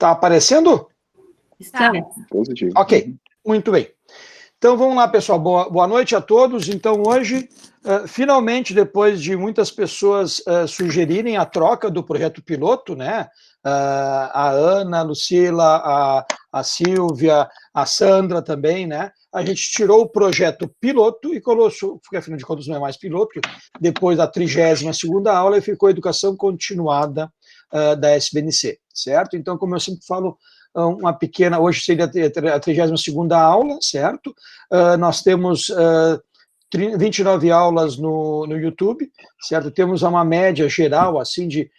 Tá aparecendo? Está. Positivo. Ok, muito bem. Então, vamos lá, pessoal. Boa noite a todos. Então, hoje, finalmente, depois de muitas pessoas sugerirem a troca do projeto piloto, né? A Ana, a Lucila, a Silvia, a Sandra também, né? A gente tirou o projeto piloto e colocou, porque afinal de contas não é mais piloto, depois da 32ª aula, e ficou Educação Continuada da SBNC, certo? Então, como eu sempre falo, uma pequena, hoje seria a 32ª aula, certo? Nós temos 29 aulas no YouTube, certo? Temos uma média geral, assim, de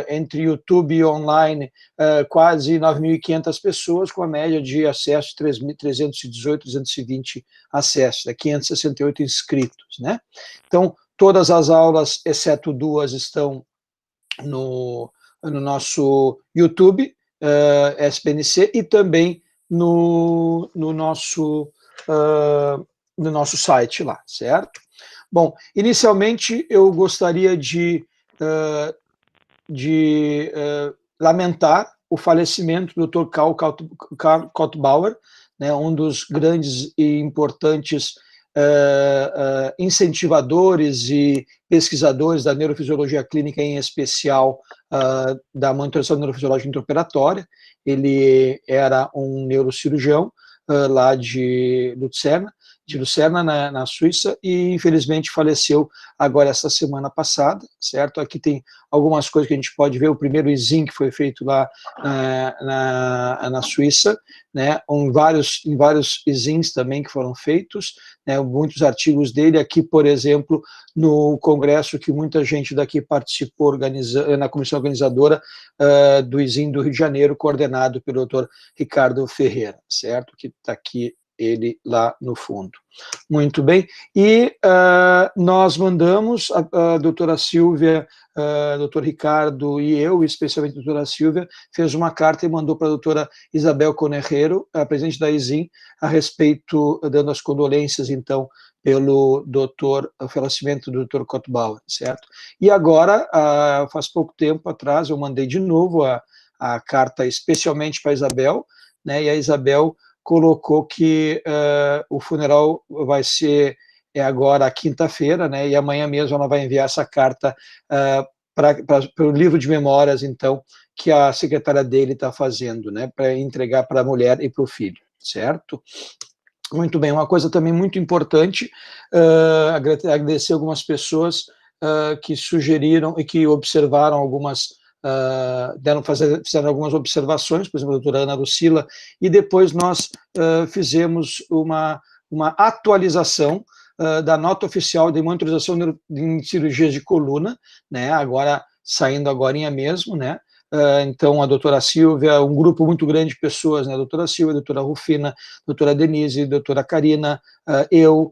entre YouTube e online, quase 9.500 pessoas, com a média de acesso de 318, 320 acessos, 568 inscritos, né? Então, todas as aulas, exceto duas, estão no nosso YouTube, SBNC, e também no nosso site lá, certo? Bom, inicialmente eu gostaria de lamentar o falecimento do Dr. Karl Kautbauer, né, um dos grandes e importantes incentivadores e pesquisadores da neurofisiologia clínica, em especial da monitoração neurofisiológica intraoperatória. Ele era um neurocirurgião lá de Lucerna, na Suíça, e infelizmente faleceu agora essa semana passada, certo? Aqui tem algumas coisas que a gente pode ver. O primeiro exame que foi feito lá na Suíça, né? Em vários exames também que foram feitos, né? Muitos artigos dele aqui, por exemplo, no congresso que muita gente daqui participou, na comissão organizadora do exame do Rio de Janeiro, coordenado pelo Dr. Ricardo Ferreira, certo? Que está aqui ele lá no fundo. Muito bem, e nós mandamos, a doutora Silvia, doutor Ricardo e eu, especialmente a doutora Silvia, fez uma carta e mandou para a doutora Isabel Conerreiro, a presidente da ISIM, a respeito, dando as condolências, então, pelo falecimento do Dr. Kautbauer, certo? E agora, faz pouco tempo atrás, eu mandei de novo a carta especialmente para a Isabel, né, e a Isabel colocou que o funeral vai ser agora quinta-feira, né, e amanhã mesmo ela vai enviar essa carta para o livro de memórias, então, que a secretária dele está fazendo, né, para entregar para a mulher e para o filho, certo? Muito bem, uma coisa também muito importante, agradecer algumas pessoas que sugeriram e que observaram algumas, fizeram algumas observações, por exemplo, a doutora Ana Lucila, e depois nós fizemos uma atualização da nota oficial de monitorização em cirurgias de coluna, né, agora, saindo agorinha mesmo, né. Então, a doutora Silvia, um grupo muito grande de pessoas, né, a doutora Silvia, a doutora Rufina, a doutora Denise, a doutora Karina, eu,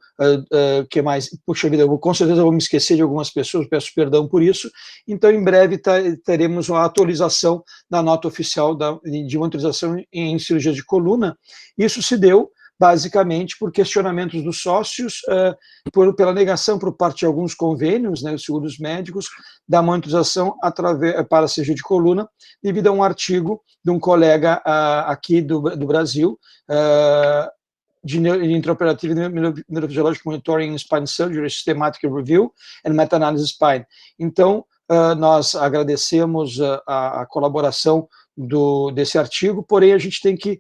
que mais? Puxa vida, com certeza vou me esquecer de algumas pessoas, peço perdão por isso. Então, em breve teremos uma atualização da nota oficial de monitorização em cirurgias de coluna. Isso se deu basicamente por questionamentos dos sócios, pela negação por parte de alguns convênios, né, os seguros médicos, da monitorização para a cirurgia de coluna, devido a um artigo de um colega aqui do Brasil, de Intraoperative Neurophysiologic Monitoring in Spine Surgery, Systematic Review and Meta-Analysis Spine. Então, nós agradecemos a colaboração desse artigo, porém a gente tem que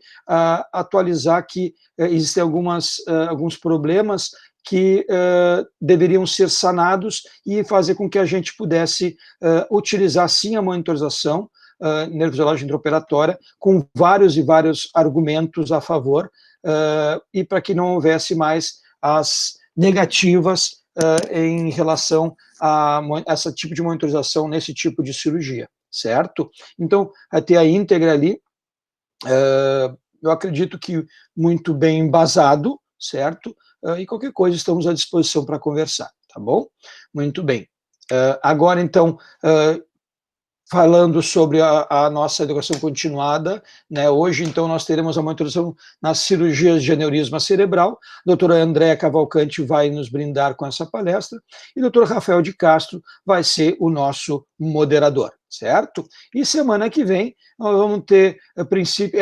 atualizar que existem alguns problemas que deveriam ser sanados e fazer com que a gente pudesse utilizar sim a monitorização neurofisiológica intraoperatória com vários argumentos a favor, e para que não houvesse mais as negativas em relação a esse tipo de monitorização nesse tipo de cirurgia, certo? Então, até a íntegra ali, eu acredito que muito bem embasado, certo? E qualquer coisa estamos à disposição para conversar, tá bom? Muito bem. Agora, então, falando sobre a nossa educação continuada, né, hoje, então, nós teremos a monitorização nas cirurgias de aneurisma cerebral. A doutora Andréa Cavalcante vai nos brindar com essa palestra, e o doutor Rafael de Castro vai ser o nosso moderador, certo? E semana que vem nós vamos ter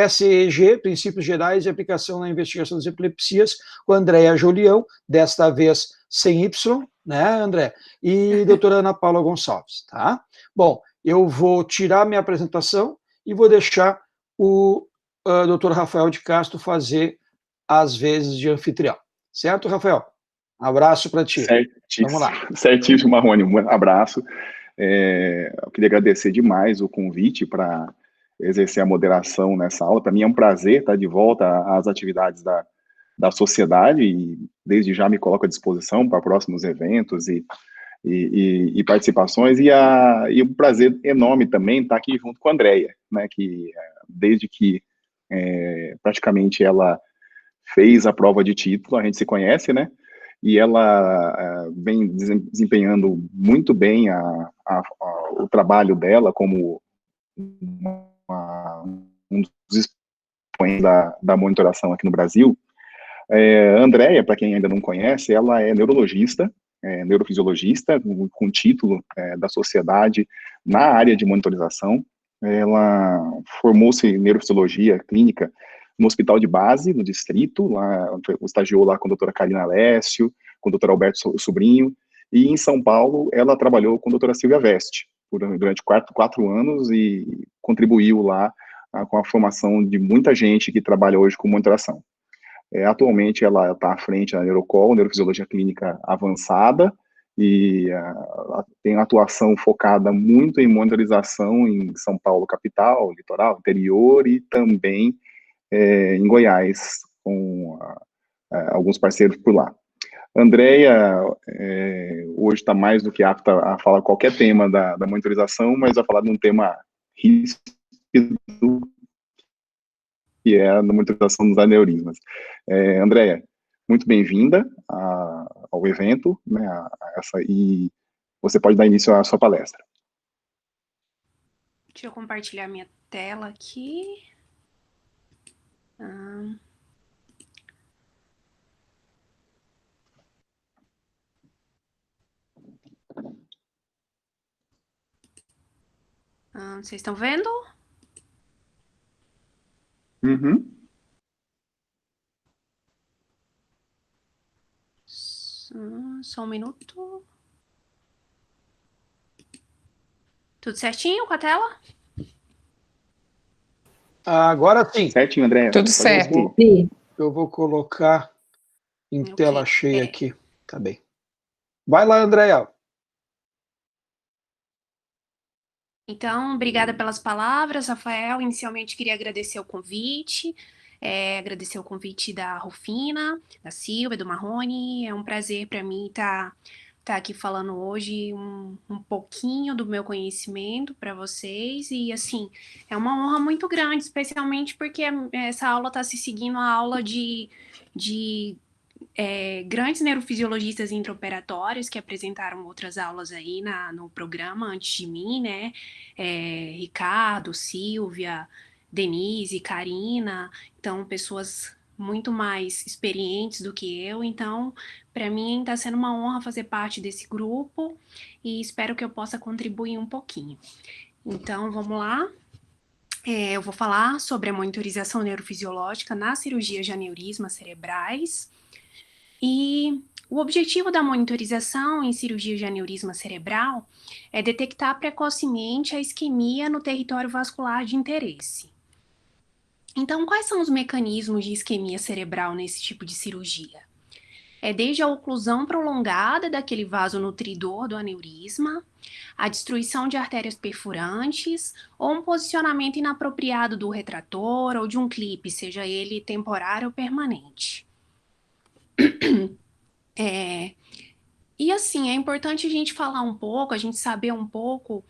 SEG, Princípios Gerais de Aplicação na Investigação das Epilepsias, com a Andréa Julião, desta vez sem Y, né, André? E doutora Ana Paula Gonçalves, tá? Bom, eu vou tirar minha apresentação e vou deixar o doutor Rafael de Castro fazer as vezes de anfitrião. Certo, Rafael? Um abraço para ti. Certíssimo. Vamos lá. Certíssimo, Marrone. Um abraço. Eu queria agradecer demais o convite para exercer a moderação nessa aula. Para mim é um prazer estar de volta às atividades da sociedade e desde já me coloco à disposição para próximos eventos e participações. E um prazer enorme também estar aqui junto com a Andréia, né, que desde que praticamente ela fez a prova de título, a gente se conhece, né? E ela vem desempenhando muito bem o trabalho dela como um dos expoentes da monitoração aqui no Brasil. A Andréia, para quem ainda não conhece, ela é neurologista, neurofisiologista, com título da sociedade na área de monitorização. Ela formou-se em neurofisiologia clínica no hospital de base, no distrito, lá, estagiou lá com a doutora Karina Lécio, com o doutor Alberto Sobrinho, e em São Paulo ela trabalhou com a doutora Silvia Veste, durante quatro anos, e contribuiu lá com a formação de muita gente que trabalha hoje com monitoração. Atualmente ela está à frente da Neurocol, Neurofisiologia Clínica Avançada, e tem atuação focada muito em monitorização em São Paulo capital, litoral, interior, e também em Goiás, com alguns parceiros por lá. Andréia hoje está mais do que apta a falar qualquer tema da monitorização, mas vai falar de um tema ríspido, que é a monitorização dos aneurismas. Andréia, muito bem-vinda ao evento, né, e você pode dar início à sua palestra. Deixa eu compartilhar minha tela aqui. Vocês estão vendo? Uhum. Só um minuto. Tudo certinho com a tela? Agora sim. Certinho, Andréia. Tudo certo. Eu vou colocar em tela cheia aqui. Tá bem. Vai lá, Andréia. Então, obrigada pelas palavras, Rafael. Inicialmente, queria agradecer o convite. Agradecer o convite da Rufina, da Silvia, do Marrone. É um prazer para mim estar aqui falando hoje um pouquinho do meu conhecimento para vocês. E, assim, é uma honra muito grande, especialmente porque essa aula está se seguindo a aula de grandes neurofisiologistas intraoperatórios que apresentaram outras aulas aí no programa antes de mim, né? Ricardo, Silvia, Denise, Karina, então pessoas muito mais experientes do que eu. Então, para mim está sendo uma honra fazer parte desse grupo e espero que eu possa contribuir um pouquinho. Então, vamos lá. Eu vou falar sobre a monitorização neurofisiológica na cirurgia de aneurismas cerebrais. E o objetivo da monitorização em cirurgia de aneurisma cerebral é detectar precocemente a isquemia no território vascular de interesse. Então, quais são os mecanismos de isquemia cerebral nesse tipo de cirurgia? Desde a oclusão prolongada daquele vaso nutridor do aneurisma, a destruição de artérias perfurantes ou um posicionamento inapropriado do retrator ou de um clipe, seja ele temporário ou permanente. E assim, é importante a gente falar um pouco, a gente saber um pouco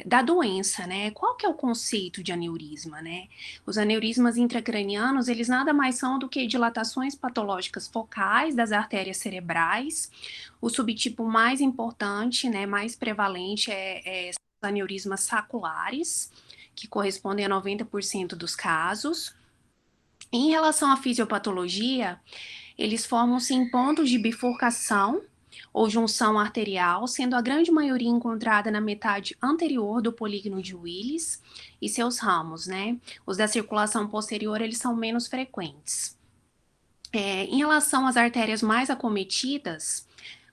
da doença, né? Qual que é o conceito de aneurisma, né? Os aneurismas intracranianos, eles nada mais são do que dilatações patológicas focais das artérias cerebrais. O subtipo mais importante, né, mais prevalente são os aneurismas saculares, que correspondem a 90% dos casos. Em relação à fisiopatologia, eles formam-se em pontos de bifurcação, ou junção arterial, sendo a grande maioria encontrada na metade anterior do polígono de Willis e seus ramos, né? Os da circulação posterior, eles são menos frequentes. Em relação às artérias mais acometidas,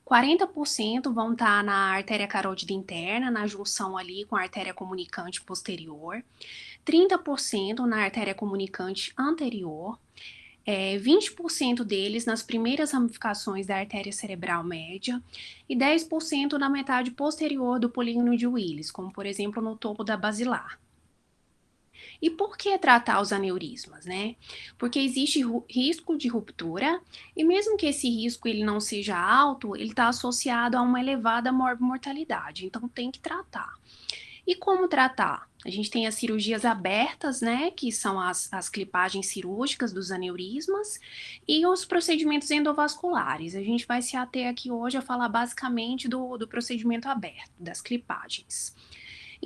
40% vão estar na artéria carótida interna, na junção ali com a artéria comunicante posterior, 30% na artéria comunicante anterior, 20% deles nas primeiras ramificações da artéria cerebral média e 10% na metade posterior do polígono de Willis, como por exemplo no topo da basilar. E por que tratar os aneurismas, né? Porque existe risco de ruptura e mesmo que esse risco ele não seja alto, ele está associado a uma elevada morbimortalidade, então tem que tratar. E como tratar? A gente tem as cirurgias abertas, né, que são as clipagens cirúrgicas dos aneurismas, e os procedimentos endovasculares. A gente vai se ater aqui hoje a falar basicamente do procedimento aberto, das clipagens.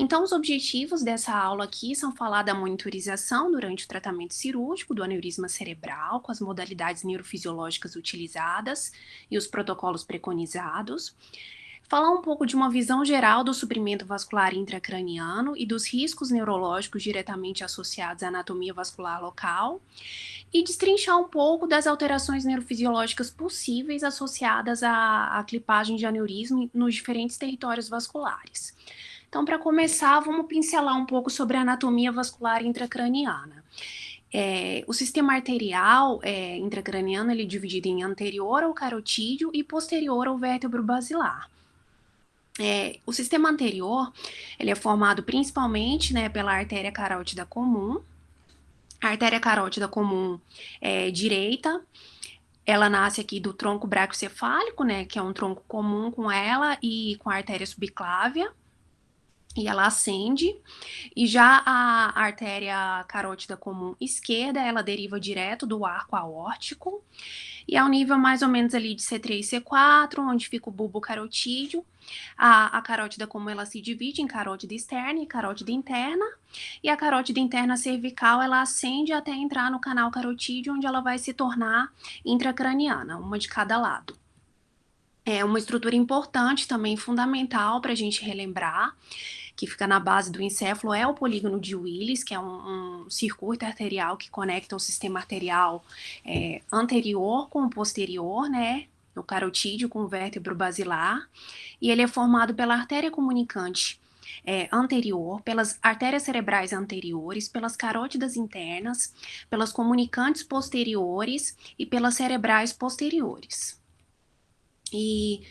Então, os objetivos dessa aula aqui são falar da monitorização durante o tratamento cirúrgico do aneurisma cerebral, com as modalidades neurofisiológicas utilizadas e os protocolos preconizados. Falar um pouco de uma visão geral do suprimento vascular intracraniano e dos riscos neurológicos diretamente associados à anatomia vascular local. E destrinchar um pouco das alterações neurofisiológicas possíveis associadas à clipagem de aneurisma nos diferentes territórios vasculares. Então, para começar, vamos pincelar um pouco sobre a anatomia vascular intracraniana. O sistema arterial intracraniano ele é dividido em anterior ao carotídeo e posterior ao vértebro basilar. O sistema anterior ele é formado principalmente, né, pela artéria carótida comum. A artéria carótida comum direita, ela nasce aqui do tronco braquiocefálico, né, que é um tronco comum com ela e com a artéria subclávia. E ela ascende, e já a artéria carótida comum esquerda, ela deriva direto do arco aórtico, e ao nível mais ou menos ali de C3 e C4, onde fica o bulbo carotídeo, a carótida comum ela se divide em carótida externa e carótida interna, e a carótida interna cervical, ela ascende até entrar no canal carotídeo, onde ela vai se tornar intracraniana, uma de cada lado. É uma estrutura importante, também fundamental para a gente relembrar, que fica na base do encéfalo, é o polígono de Willis, que é um circuito arterial que conecta o sistema arterial anterior com o posterior, né, o carotídeo com o vértebro basilar, e ele é formado pela artéria comunicante anterior, pelas artérias cerebrais anteriores, pelas carótidas internas, pelas comunicantes posteriores e pelas cerebrais posteriores. E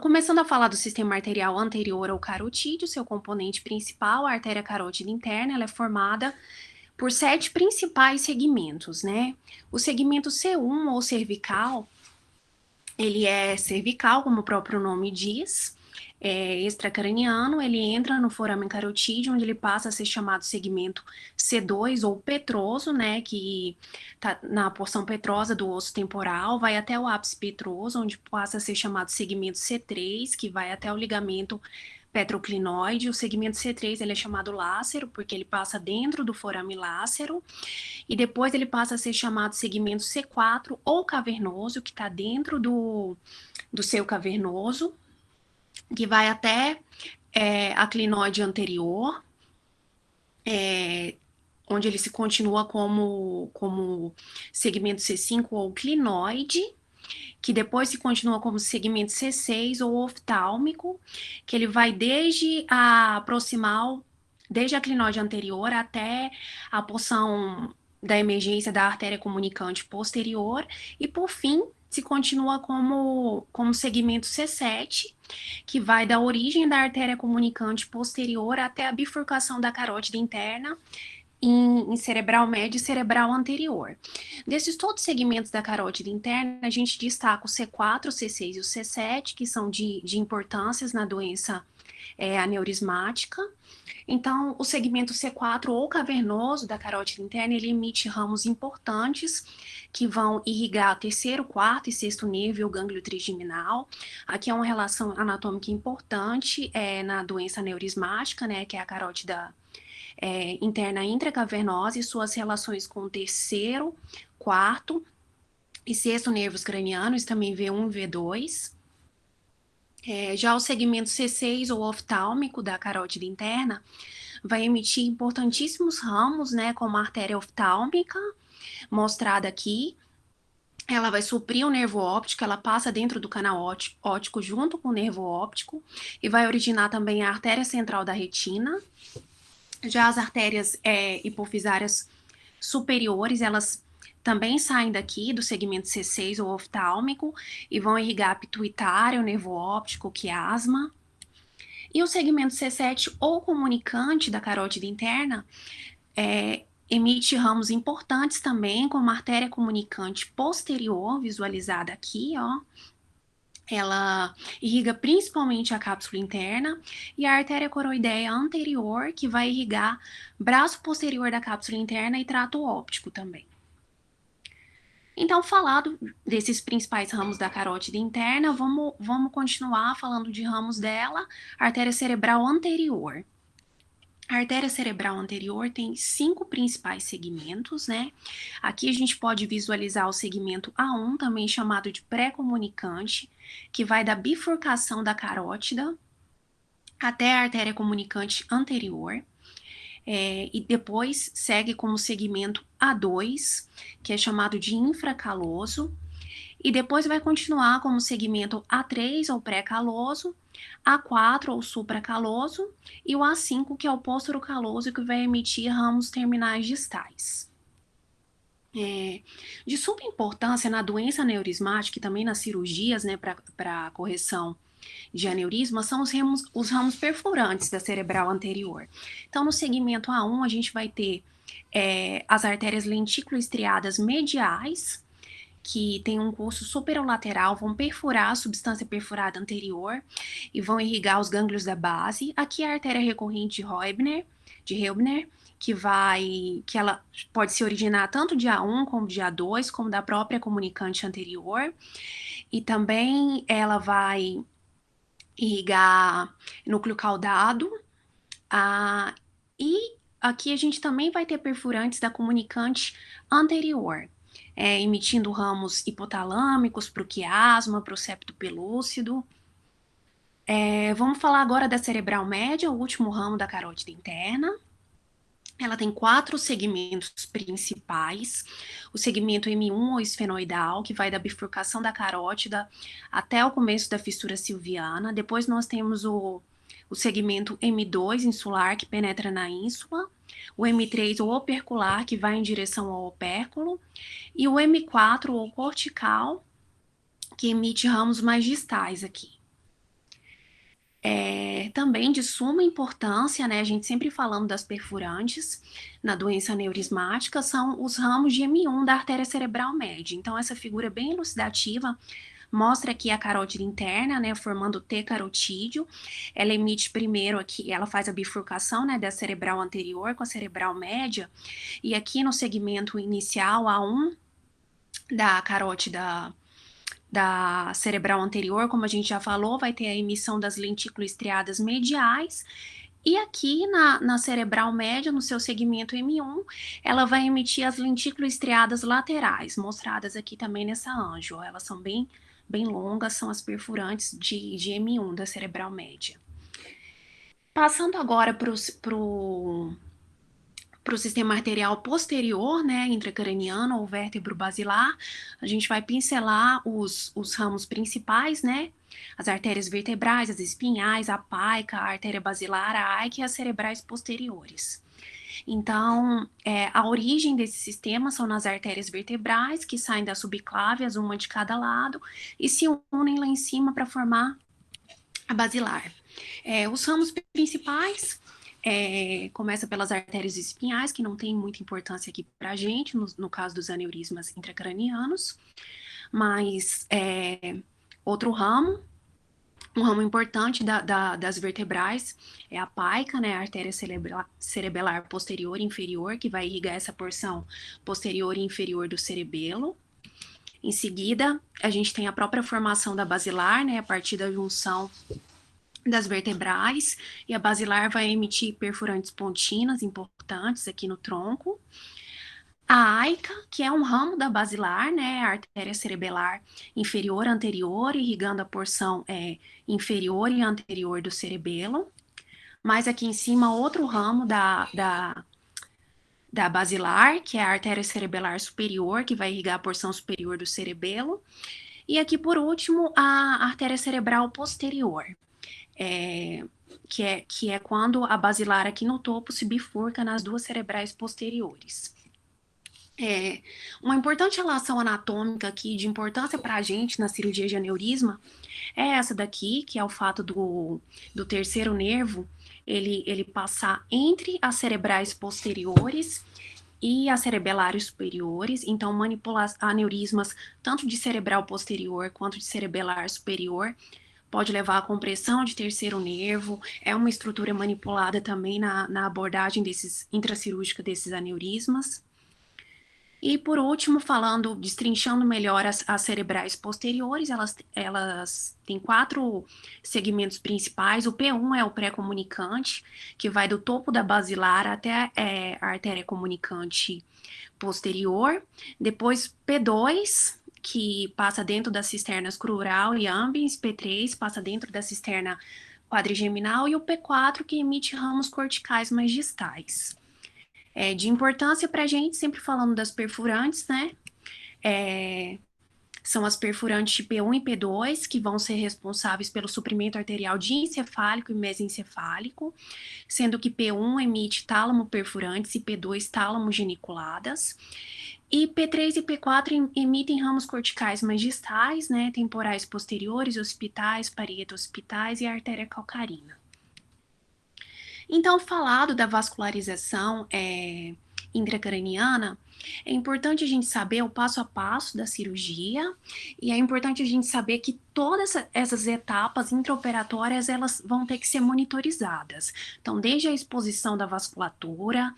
começando a falar do sistema arterial anterior ao carotídeo, seu componente principal, a artéria carótida interna, ela é formada por 7 principais segmentos, né? O segmento C1 ou cervical, ele é cervical, como o próprio nome diz, extracraniano, ele entra no foramen carotídeo, onde ele passa a ser chamado segmento C2 ou petroso, né, que tá na porção petrosa do osso temporal, vai até o ápice petroso, onde passa a ser chamado segmento C3, que vai até o ligamento petroclinoide. O segmento C3 ele é chamado lácero, porque ele passa dentro do forame lácero, e depois ele passa a ser chamado segmento C4 ou cavernoso, que está dentro do seio cavernoso, que vai até a clinoide anterior, onde ele se continua como segmento C5 ou clinoide, que depois se continua como segmento C6 ou oftálmico, que ele vai desde a proximal, desde a clinoide anterior até a porção da emergência da artéria comunicante posterior, e por fim se continua como segmento C7, que vai da origem da artéria comunicante posterior até a bifurcação da carótida interna em cerebral médio e cerebral anterior. Desses todos os segmentos da carótida interna, a gente destaca o C4, o C6 e o C7, que são de importâncias na doença aneurismática. Então, o segmento C4 ou cavernoso da carótida interna, ele emite ramos importantes que vão irrigar o terceiro, quarto e sexto nervo e o gânglio trigeminal. Aqui é uma relação anatômica importante na doença aneurismática, né, que é a carótida interna intracavernosa e suas relações com o terceiro, quarto e sexto nervos cranianos, também V1 e V2. Já o segmento C6 ou oftálmico da carótida interna vai emitir importantíssimos ramos, né, como a artéria oftálmica, mostrada aqui. Ela vai suprir o nervo óptico, ela passa dentro do canal óptico junto com o nervo óptico e vai originar também a artéria central da retina. Já as artérias hipofisárias superiores, elas também saem daqui do segmento C6 ou oftálmico e vão irrigar a pituitária, o nervo óptico, o quiasma. E o segmento C7 ou comunicante da carótida interna emite ramos importantes também, como a artéria comunicante posterior, visualizada aqui, ó. Ela irriga principalmente a cápsula interna, e a artéria coroideia anterior, que vai irrigar braço posterior da cápsula interna e trato óptico também. Então, falado desses principais ramos da carótida interna, vamos continuar falando de ramos dela. Artéria cerebral anterior. A artéria cerebral anterior tem 5 principais segmentos, né? Aqui a gente pode visualizar o segmento A1, também chamado de pré-comunicante, que vai da bifurcação da carótida até a artéria comunicante anterior. E depois segue como segmento A2, que é chamado de infracaloso, e depois vai continuar como segmento A3 ou pré-caloso, A4 ou supracaloso e o A5, que é o póstero-caloso, que vai emitir ramos terminais distais. De suma importância na doença aneurismática e também nas cirurgias, né, para correção de aneurisma, são os ramos perfurantes da cerebral anterior. Então, no segmento A1, a gente vai ter as artérias lenticulo-estriadas mediais, que tem um curso superolateral, vão perfurar a substância perfurada anterior e vão irrigar os gânglios da base. Aqui a artéria recorrente de Reubner, que ela pode se originar tanto de A1 como de A2, como da própria comunicante anterior. E também ela vai irrigar núcleo caudado. E aqui a gente também vai ter perfurantes da comunicante anterior, emitindo ramos hipotalâmicos para o quiasma, para o septo pelúcido. Vamos falar agora da cerebral média, o último ramo da carótida interna. Ela tem 4 segmentos principais. O segmento M1 ou esfenoidal, que vai da bifurcação da carótida até o começo da fissura silviana. Depois nós temos o segmento M2 insular, que penetra na ínsula. O M3 ou opercular, que vai em direção ao opérculo. E o M4 ou cortical, que emite ramos mais distais aqui. Também de suma importância, né, a gente sempre falando das perfurantes na doença aneurismática, são os ramos de M1 da artéria cerebral média. Então, essa figura bem elucidativa mostra aqui a carótida interna, né, formando o T carotídeo. Ela emite primeiro aqui, ela faz a bifurcação, né, da cerebral anterior com a cerebral média, e aqui no segmento inicial, A1, da carótida da cerebral anterior, como a gente já falou, vai ter a emissão das lenticulo-estriadas mediais, e aqui na cerebral média, no seu segmento M1, ela vai emitir as lenticulo-estriadas laterais, mostradas aqui também nessa anjo. Elas são bem longas, são as perfurantes de M1 da cerebral média. Passando agora para o sistema arterial posterior, né, intracraniano ou vértebro basilar, a gente vai pincelar os ramos principais, né, as artérias vertebrais, as espinhais, a apaica, a artéria basilar, a aica e as cerebrais posteriores. Então, a origem desse sistema são nas artérias vertebrais, que saem das subclávias, uma de cada lado, e se unem lá em cima para formar a basilar. Os ramos principais começa pelas artérias espinhais, que não tem muita importância aqui para a gente, no caso dos aneurismas intracranianos, mas outro ramo, um ramo importante das vertebrais é a apaica, né, a artéria cerebelar posterior e inferior, que vai irrigar essa porção posterior e inferior do cerebelo. Em seguida, a gente tem a própria formação da basilar, né, a partir da junção das vertebrais, e a basilar vai emitir perfurantes pontinas importantes aqui no tronco. A AICA, que é um ramo da basilar, né, a artéria cerebelar inferior anterior, irrigando a porção inferior e anterior do cerebelo. Mais aqui em cima, outro ramo da basilar, que é a artéria cerebelar superior, que vai irrigar a porção superior do cerebelo. E aqui, por último, a artéria cerebral posterior, que é quando a basilar aqui no topo se bifurca nas duas cerebrais posteriores. Uma importante relação anatômica aqui de importância para a gente na cirurgia de aneurisma é essa daqui, que é o fato do terceiro nervo ele passar entre as cerebrais posteriores e as cerebelares superiores, então manipular aneurismas tanto de cerebral posterior quanto de cerebelar superior pode levar à compressão de terceiro nervo, é uma estrutura manipulada também na abordagem intracirúrgica desses aneurismas. E por último, destrinchando melhor as cerebrais posteriores, elas têm 4 segmentos principais. O P1 é o pré-comunicante, que vai do topo da basilar até a artéria comunicante posterior. Depois P2, que passa dentro das cisternas crural e ambiens. P3 passa dentro da cisterna quadrigeminal. E o P4, que emite ramos corticais mais distais. De importância para a gente, sempre falando das perfurantes, né? São as perfurantes de P1 e P2, que vão ser responsáveis pelo suprimento arterial diencefálico e mesencefálico, sendo que P1 emite tálamo perfurantes e P2 tálamo geniculadas. E P3 e P4 emitem ramos corticais mais distais, né? Temporais posteriores, occipitais, parieto-occipitais e artéria calcarina. Então, falado da vascularização intracraniana, é importante a gente saber o passo a passo da cirurgia e é importante a gente saber que todas essas etapas intraoperatórias elas vão ter que ser monitorizadas. Então, desde a exposição da vasculatura,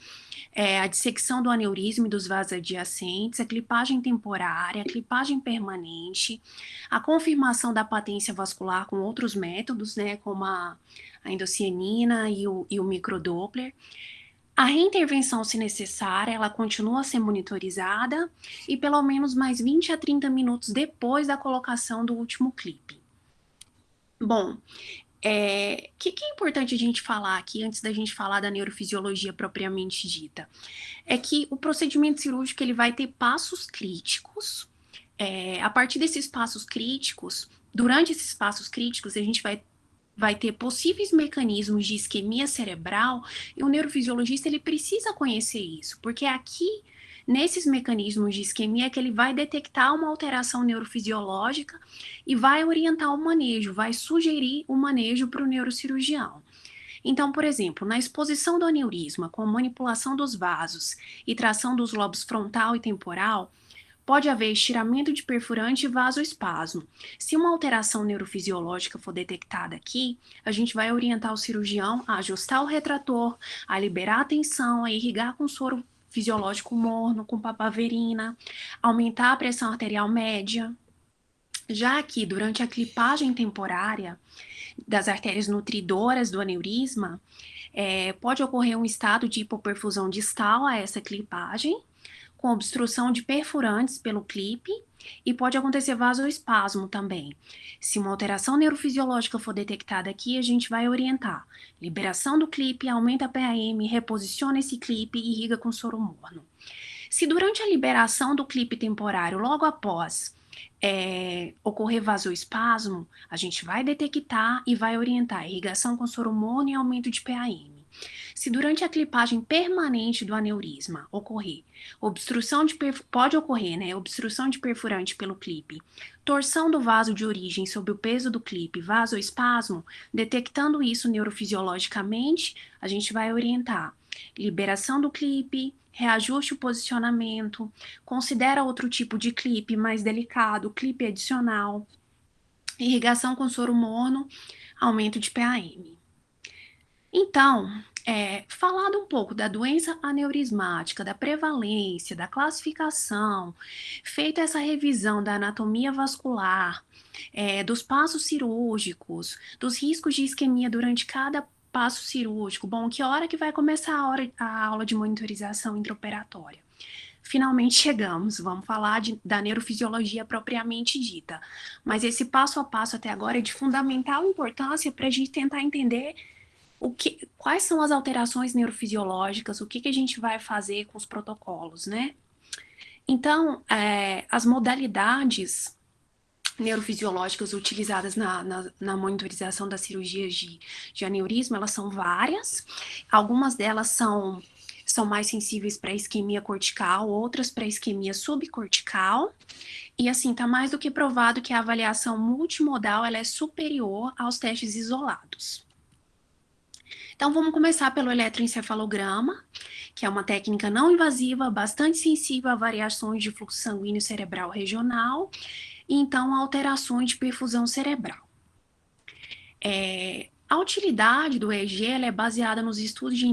a dissecção do aneurisma e dos vasos adjacentes, a clipagem temporária, a clipagem permanente, a confirmação da patência vascular com outros métodos, né, como a endocianina e o microdoppler. A reintervenção, se necessária, ela continua a ser monitorizada e pelo menos mais 20 a 30 minutos depois da colocação do último clipe. Bom, que é importante a gente falar aqui, antes da gente falar da neurofisiologia propriamente dita? É que o procedimento cirúrgico ele vai ter passos críticos. A partir desses passos críticos, durante esses passos críticos, a gente vai ter possíveis mecanismos de isquemia cerebral e o neurofisiologista ele precisa conhecer isso, porque aqui, nesses mecanismos de isquemia, que ele vai detectar uma alteração neurofisiológica e vai orientar o manejo, vai sugerir o manejo para o neurocirurgião. Então, por exemplo, na exposição do aneurisma com a manipulação dos vasos e tração dos lobos frontal e temporal, pode haver estiramento de perfurante e vasoespasmo. Se uma alteração neurofisiológica for detectada aqui, a gente vai orientar o cirurgião a ajustar o retrator, a liberar a tensão, a irrigar com soro fisiológico morno, com papaverina, aumentar a pressão arterial média. Já aqui, durante a clipagem temporária das artérias nutridoras do aneurisma, pode ocorrer um estado de hipoperfusão distal a essa clipagem, com obstrução de perfurantes pelo clipe e pode acontecer vasoespasmo também. Se uma alteração neurofisiológica for detectada aqui, a gente vai orientar. Liberação do clipe, aumenta a PAM, reposiciona esse clipe e irriga com soro morno. Se durante a liberação do clipe temporário, logo após ocorrer vasoespasmo, a gente vai detectar e vai orientar irrigação com soro morno e aumento de PAM. Se durante a clipagem permanente do aneurisma ocorrer pode ocorrer, né, obstrução de perfurante pelo clipe, torção do vaso de origem sob o peso do clipe, vasoespasmo, detectando isso neurofisiologicamente, a gente vai orientar liberação do clipe, reajuste o posicionamento, considera outro tipo de clipe mais delicado, clipe adicional, irrigação com soro morno, aumento de PAM. Então, falado um pouco da doença aneurismática, da prevalência, da classificação, feita essa revisão da anatomia vascular, dos passos cirúrgicos, dos riscos de isquemia durante cada passo cirúrgico. Bom, que hora que vai começar a aula de monitorização intraoperatória? finalmente chegamos. Vamos falar da neurofisiologia propriamente dita. Mas esse passo a passo até agora é de fundamental importância para a gente tentar entender quais são as alterações neurofisiológicas, o que a gente vai fazer com os protocolos, né? Então, as modalidades neurofisiológicas utilizadas na monitorização das cirurgias de aneurisma, elas são várias. Algumas delas são mais sensíveis para isquemia cortical, outras para isquemia subcortical. E assim, está mais do que provado que a avaliação multimodal ela é superior aos testes isolados. Então, vamos começar pelo eletroencefalograma, que é uma técnica não invasiva, bastante sensível a variações de fluxo sanguíneo cerebral regional, e então alterações de perfusão cerebral. A utilidade do EEG ela é baseada nos estudos de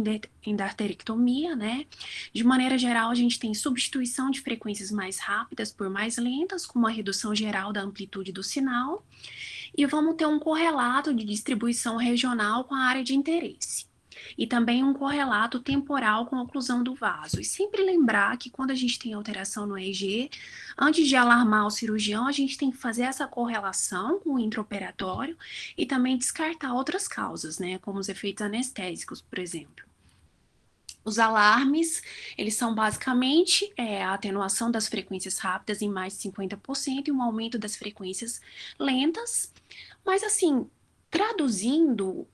endarterectomia, né? De maneira geral, a gente tem substituição de frequências mais rápidas por mais lentas, com uma redução geral da amplitude do sinal, e vamos ter um correlato de distribuição regional com a área de interesse. E também um correlato temporal com a oclusão do vaso. E sempre lembrar que quando a gente tem alteração no EEG, antes de alarmar o cirurgião, a gente tem que fazer essa correlação com o intraoperatório e também descartar outras causas, né? Como os efeitos anestésicos, por exemplo. Os alarmes, eles são basicamente a atenuação das frequências rápidas em mais de 50% e um aumento das frequências lentas. Mas assim, traduzindo,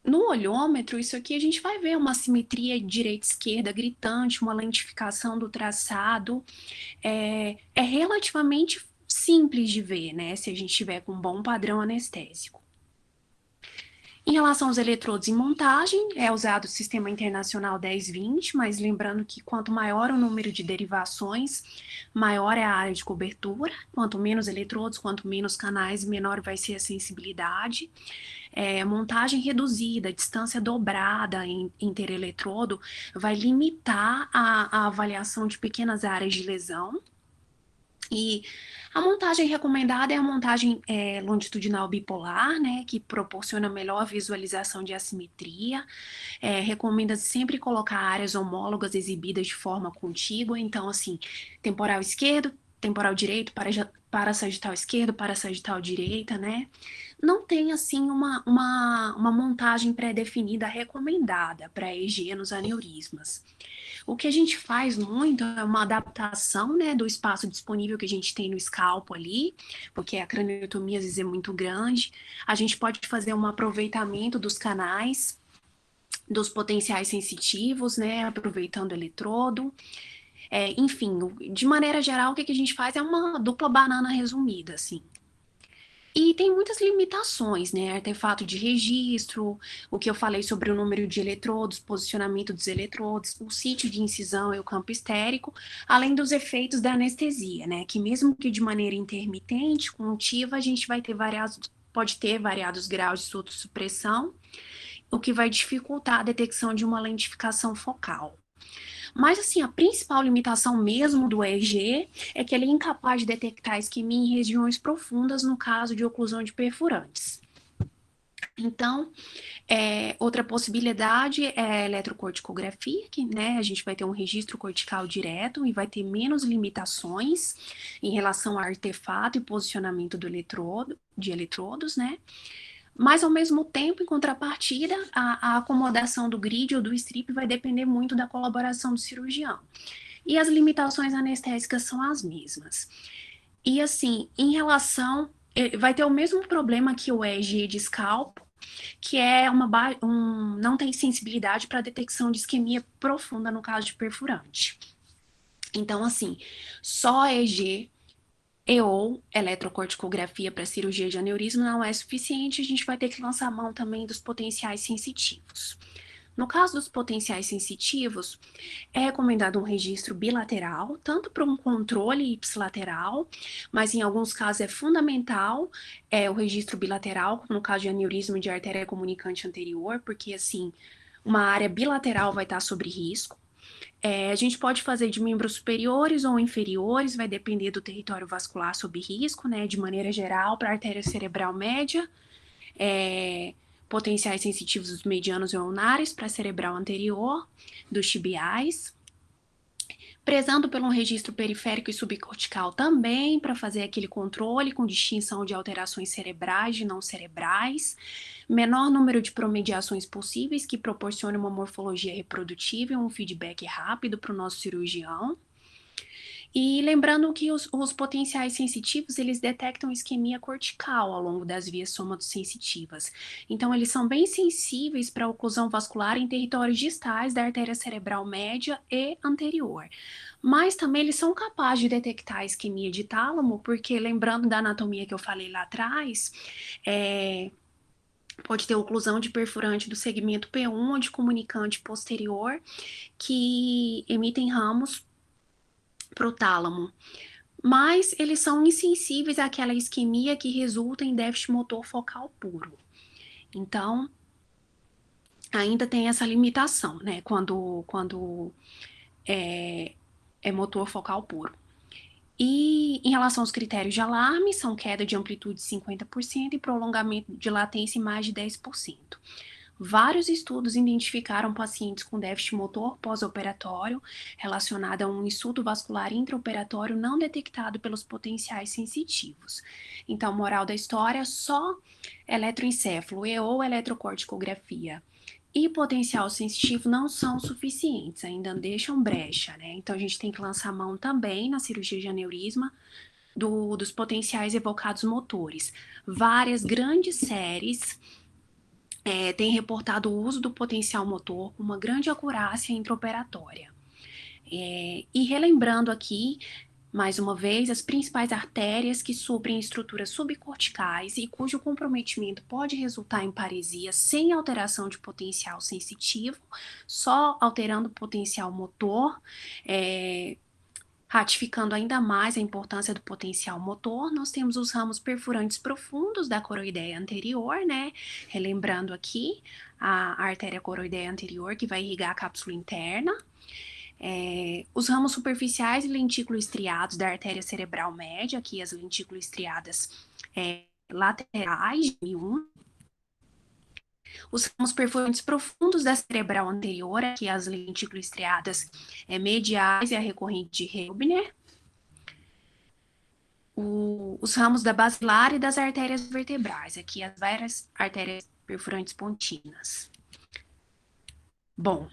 no olhômetro, isso aqui a gente vai ver uma simetria direita-esquerda gritante, uma lentificação do traçado. É relativamente simples de ver, né? Se a gente tiver com um bom padrão anestésico. Em relação aos eletrodos em montagem, é usado o Sistema Internacional 1020, mas lembrando que quanto maior o número de derivações, maior é a área de cobertura. Quanto menos eletrodos, quanto menos canais, menor vai ser a sensibilidade. Montagem reduzida, distância dobrada intereletrodo vai limitar a avaliação de pequenas áreas de lesão. E a montagem recomendada é a montagem longitudinal bipolar, né, que proporciona melhor visualização de assimetria. Recomenda-se sempre colocar áreas homólogas exibidas de forma contígua. Então, assim, temporal esquerdo, temporal direito, para sagital esquerdo, para sagital direita, né? Não tem, assim, uma montagem pré-definida recomendada para EEG nos aneurismas. O que a gente faz muito é uma adaptação, né, do espaço disponível que a gente tem no escalpo ali, porque a craniotomia às vezes é muito grande. A gente pode fazer um aproveitamento dos canais, dos potenciais sensitivos, né, aproveitando o eletrodo. Enfim, de maneira geral, o que a gente faz é uma dupla banana resumida, assim. E tem muitas limitações, né? Artefato de registro, o que eu falei sobre o número de eletrodos, posicionamento dos eletrodos, o sítio de incisão e o campo estérico, além dos efeitos da anestesia, né? Que mesmo que de maneira intermitente, contínua, a gente vai ter pode ter variados graus de sotossupressão, o que vai dificultar a detecção de uma lentificação focal. Mas, assim, a principal limitação mesmo do EEG é que ele é incapaz de detectar isquemia em regiões profundas no caso de oclusão de perfurantes. Então, outra possibilidade é a eletrocorticografia, que, né, a gente vai ter um registro cortical direto e vai ter menos limitações em relação ao artefato e posicionamento de eletrodos, né? Mas, ao mesmo tempo, em contrapartida, a acomodação do grid ou do strip vai depender muito da colaboração do cirurgião. E as limitações anestésicas são as mesmas. E, assim, em relação... vai ter o mesmo problema que o EEG de escalpo, que é não tem sensibilidade para detecção de isquemia profunda no caso de perfurante. Então, assim, só EEG ou eletrocorticografia para cirurgia de aneurisma não é suficiente, a gente vai ter que lançar mão também dos potenciais sensitivos. No caso dos potenciais sensitivos, é recomendado um registro bilateral, tanto para um controle ipsilateral, mas em alguns casos é fundamental o registro bilateral, como no caso de aneurisma de artéria comunicante anterior, porque assim, uma área bilateral vai estar sob risco. A gente pode fazer de membros superiores ou inferiores, vai depender do território vascular sob risco, né? De maneira geral, para a artéria cerebral média, potenciais sensitivos dos medianos e ulnares, para a cerebral anterior, dos tibiais. prezando por um registro periférico e subcortical também, para fazer aquele controle com distinção de alterações cerebrais de não cerebrais, menor número de promediações possíveis que proporcione uma morfologia reprodutível, um feedback rápido para o nosso cirurgião. E lembrando que os potenciais sensitivos, eles detectam isquemia cortical ao longo das vias somatosensitivas. Então, eles são bem sensíveis para a oclusão vascular em territórios distais da artéria cerebral média e anterior. Mas também eles são capazes de detectar a isquemia de tálamo, porque lembrando da anatomia que eu falei lá atrás, pode ter oclusão de perfurante do segmento P1 ou de comunicante posterior que emitem ramos para o tálamo. Mas eles são insensíveis àquela isquemia que resulta em déficit motor focal puro. Então, ainda tem essa limitação, né, quando é motor focal puro. E em relação aos critérios de alarme, são queda de amplitude de 50% e prolongamento de latência em mais de 10%. Vários estudos identificaram pacientes com déficit motor pós-operatório relacionado a um insulto vascular intraoperatório não detectado pelos potenciais sensitivos. Então, moral da história, só eletroencefalo e ou eletrocorticografia e potencial sensitivo não são suficientes, ainda deixam brecha, né? Então, a gente tem que lançar mão também na cirurgia de aneurisma dos potenciais evocados motores. Várias grandes séries têm reportado o uso do potencial motor com uma grande acurácia intraoperatória. E relembrando aqui, mais uma vez, as principais artérias que suprem estruturas subcorticais e cujo comprometimento pode resultar em paresia sem alteração de potencial sensitivo, só alterando o potencial motor, ratificando ainda mais a importância do potencial motor. Nós temos os ramos perfurantes profundos da coroideia anterior, né? Relembrando aqui a artéria coroideia anterior que vai irrigar a cápsula interna. Os ramos superficiais e lentículos estriados da artéria cerebral média, aqui as lentículos estriadas laterais de M1. Os ramos perfurantes profundos da cerebral anterior, aqui as lentículos estriadas mediais e a recorrente de Reubner. Os ramos da basilar e das artérias vertebrais, aqui as várias artérias perfurantes pontinas. Bom,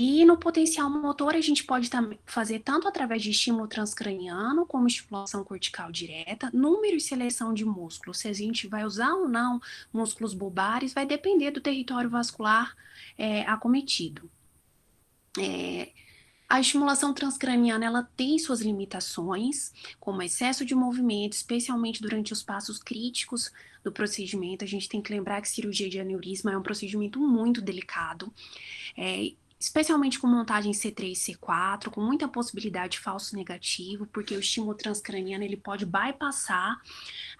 e no potencial motor a gente pode fazer tanto através de estímulo transcraniano, como estimulação cortical direta, número e seleção de músculos. Se a gente vai usar ou não músculos bulbares, vai depender do território vascular acometido. A estimulação transcraniana, ela tem suas limitações, como excesso de movimento, especialmente durante os passos críticos do procedimento. A gente tem que lembrar que cirurgia de aneurisma é um procedimento muito delicado, especialmente com montagem C3 e C4, com muita possibilidade de falso negativo, porque o estímulo transcraniano ele pode bypassar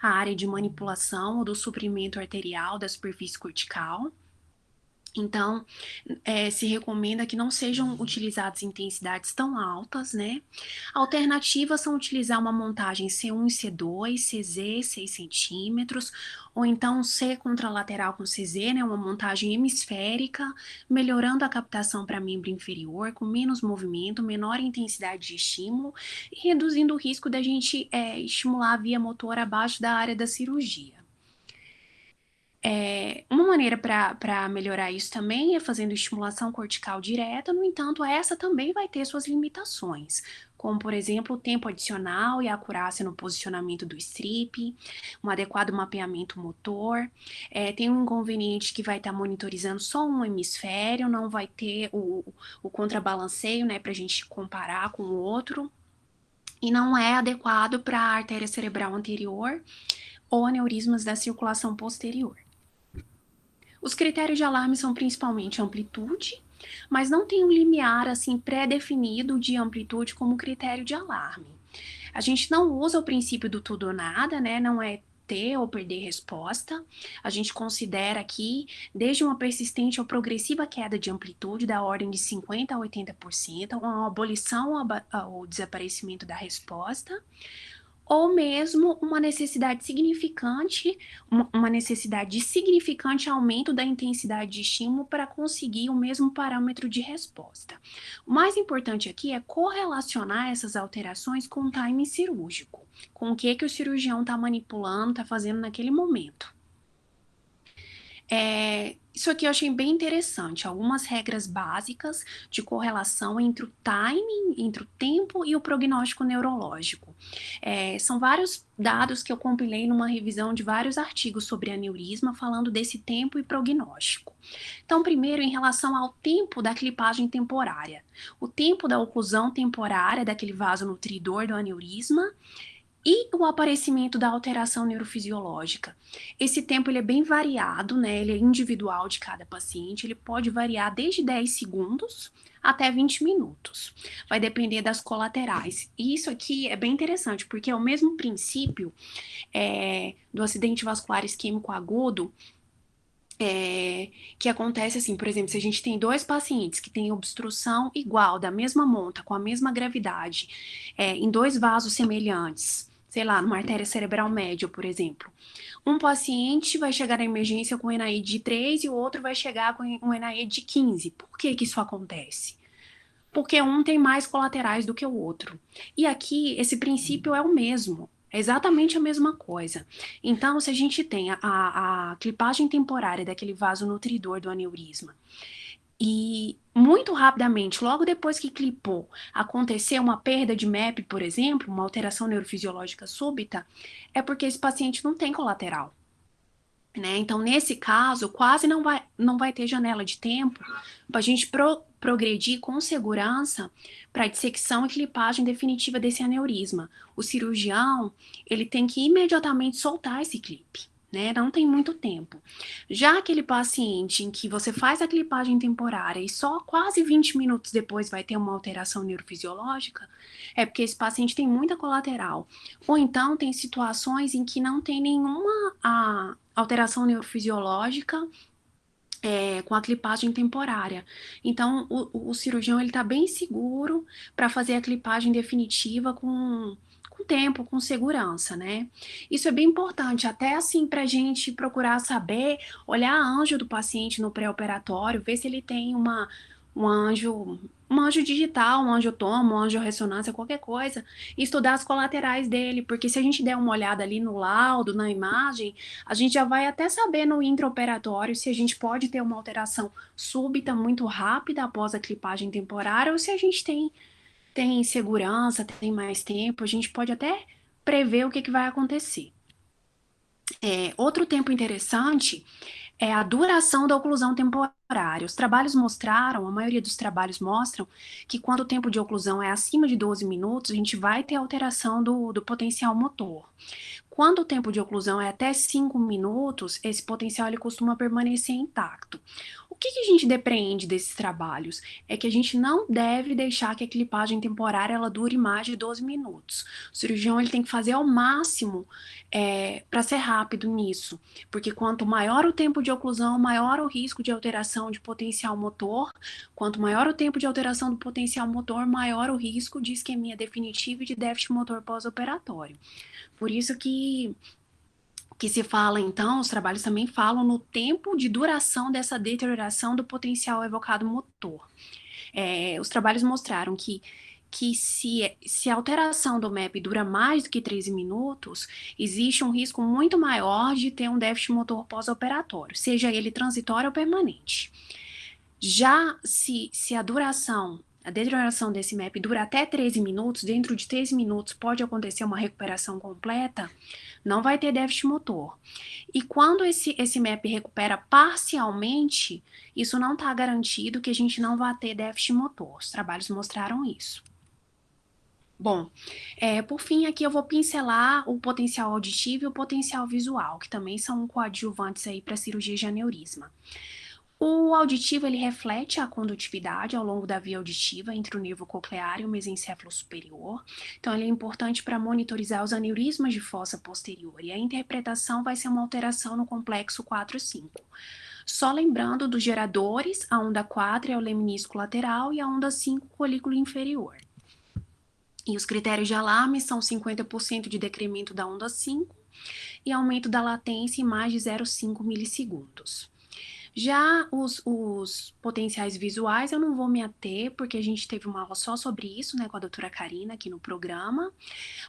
a área de manipulação ou do suprimento arterial da superfície cortical. Então, se recomenda que não sejam utilizadas intensidades tão altas, né? Alternativas são utilizar uma montagem C1 e C2, CZ 6 centímetros, ou então C contralateral com CZ, né? Uma montagem hemisférica, melhorando a captação para membro inferior, com menos movimento, menor intensidade de estímulo, e reduzindo o risco da gente estimular a via motora abaixo da área da cirurgia. Uma maneira para melhorar isso também é fazendo estimulação cortical direta, no entanto, essa também vai ter suas limitações, como, por exemplo, o tempo adicional e a acurácia no posicionamento do strip, um adequado mapeamento motor. Tem um inconveniente que vai estar monitorizando só um hemisfério, não vai ter o contrabalanceio, né, para a gente comparar com o outro, e não é adequado para a artéria cerebral anterior ou aneurismas da circulação posterior. Os critérios de alarme são principalmente amplitude, mas não tem um limiar assim pré-definido de amplitude como critério de alarme. A gente não usa o princípio do tudo ou nada, né? Não é ter ou perder resposta. A gente considera aqui desde uma persistente ou progressiva queda de amplitude da ordem de 50% a 80%, uma abolição ou desaparecimento da resposta, ou mesmo uma necessidade significante, uma necessidade de significante aumento da intensidade de estímulo para conseguir o mesmo parâmetro de resposta. O mais importante aqui é correlacionar essas alterações com o timing cirúrgico, com o que o cirurgião está manipulando, está fazendo naquele momento. Isso aqui eu achei bem interessante, algumas regras básicas de correlação entre o timing, entre o tempo e o prognóstico neurológico. São vários dados que eu compilei numa revisão de vários artigos sobre aneurisma, falando desse tempo e prognóstico. Então, primeiro, em relação ao tempo da clipagem temporária. O tempo da oclusão temporária daquele vaso nutridor do aneurisma e o aparecimento da alteração neurofisiológica. Esse tempo ele é bem variado, né? Ele é individual de cada paciente, ele pode variar desde 10 segundos até 20 minutos. Vai depender das colaterais. E isso aqui é bem interessante, porque é o mesmo princípio do acidente vascular isquêmico agudo, que acontece assim, por exemplo, se a gente tem 2 pacientes que têm obstrução igual, da mesma monta, com a mesma gravidade, em 2 vasos semelhantes, sei lá, numa artéria cerebral média, por exemplo. Um paciente vai chegar na emergência com NAE de 3 e o outro vai chegar com um NAE de 15. Por que isso acontece? Porque um tem mais colaterais do que o outro. E aqui, esse princípio é o mesmo. É exatamente a mesma coisa. Então, se a gente tem a clipagem temporária daquele vaso nutridor do aneurisma, e muito rapidamente, logo depois que clipou, aconteceu uma perda de MEP, por exemplo, uma alteração neurofisiológica súbita, é porque esse paciente não tem colateral. Né? Então, nesse caso, quase não vai ter janela de tempo para a gente progredir com segurança para a dissecção e clipagem definitiva desse aneurisma. O cirurgião, ele tem que imediatamente soltar esse clipe, né? Não tem muito tempo. Já aquele paciente em que você faz a clipagem temporária e só quase 20 minutos depois vai ter uma alteração neurofisiológica, é porque esse paciente tem muita colateral. Ou então tem situações em que não tem nenhuma alteração neurofisiológica com a clipagem temporária. Então, o cirurgião ele está bem seguro para fazer a clipagem definitiva com tempo, com segurança, né? Isso é bem importante, até assim, para a gente procurar saber, olhar a anjo do paciente no pré-operatório, ver se ele tem um anjo digital, um angiotoma, um angiorressonância, qualquer coisa, e estudar as colaterais dele, porque se a gente der uma olhada ali no laudo, na imagem, a gente já vai até saber no intraoperatório se a gente pode ter uma alteração súbita, muito rápida após a clipagem temporária, ou se a gente tem segurança, tem mais tempo, a gente pode até prever o que vai acontecer. Outro tempo interessante é a duração da oclusão temporária. Os trabalhos mostraram, a maioria dos trabalhos mostram, que quando o tempo de oclusão é acima de 12 minutos, a gente vai ter alteração do potencial motor. Quando o tempo de oclusão é até 5 minutos, esse potencial ele costuma permanecer intacto. O que a gente depreende desses trabalhos? É que a gente não deve deixar que a clipagem temporária ela dure mais de 12 minutos. O cirurgião ele tem que fazer ao máximo para ser rápido nisso, porque quanto maior o tempo de oclusão, maior o risco de alteração de potencial motor. Quanto maior o tempo de alteração do potencial motor, maior o risco de isquemia definitiva e de déficit motor pós-operatório. Por isso que se fala, então, os trabalhos também falam no tempo de duração dessa deterioração do potencial evocado motor. Os trabalhos mostraram que se a alteração do MEP dura mais do que 13 minutos, existe um risco muito maior de ter um déficit motor pós-operatório, seja ele transitório ou permanente. Já se a deterioração desse MEP dura até 13 minutos, dentro de 13 minutos pode acontecer uma recuperação completa, não vai ter déficit motor. E quando esse MEP recupera parcialmente, isso não está garantido que a gente não vai ter déficit motor. Os trabalhos mostraram isso. Bom, por fim, aqui eu vou pincelar o potencial auditivo e o potencial visual, que também são coadjuvantes aí para a cirurgia de aneurisma. O auditivo, ele reflete a condutividade ao longo da via auditiva entre o nervo coclear e o mesencéfalo superior. Então, ele é importante para monitorizar os aneurismas de fossa posterior. E a interpretação vai ser uma alteração no complexo 4-5. Só lembrando dos geradores, a onda 4 é o lemnisco lateral e a onda 5 o colículo inferior. E os critérios de alarme são 50% de decremento da onda 5 e aumento da latência em mais de 0,5 milissegundos. Já os potenciais visuais, eu não vou me ater, porque a gente teve uma aula só sobre isso, né, com a doutora Karina aqui no programa,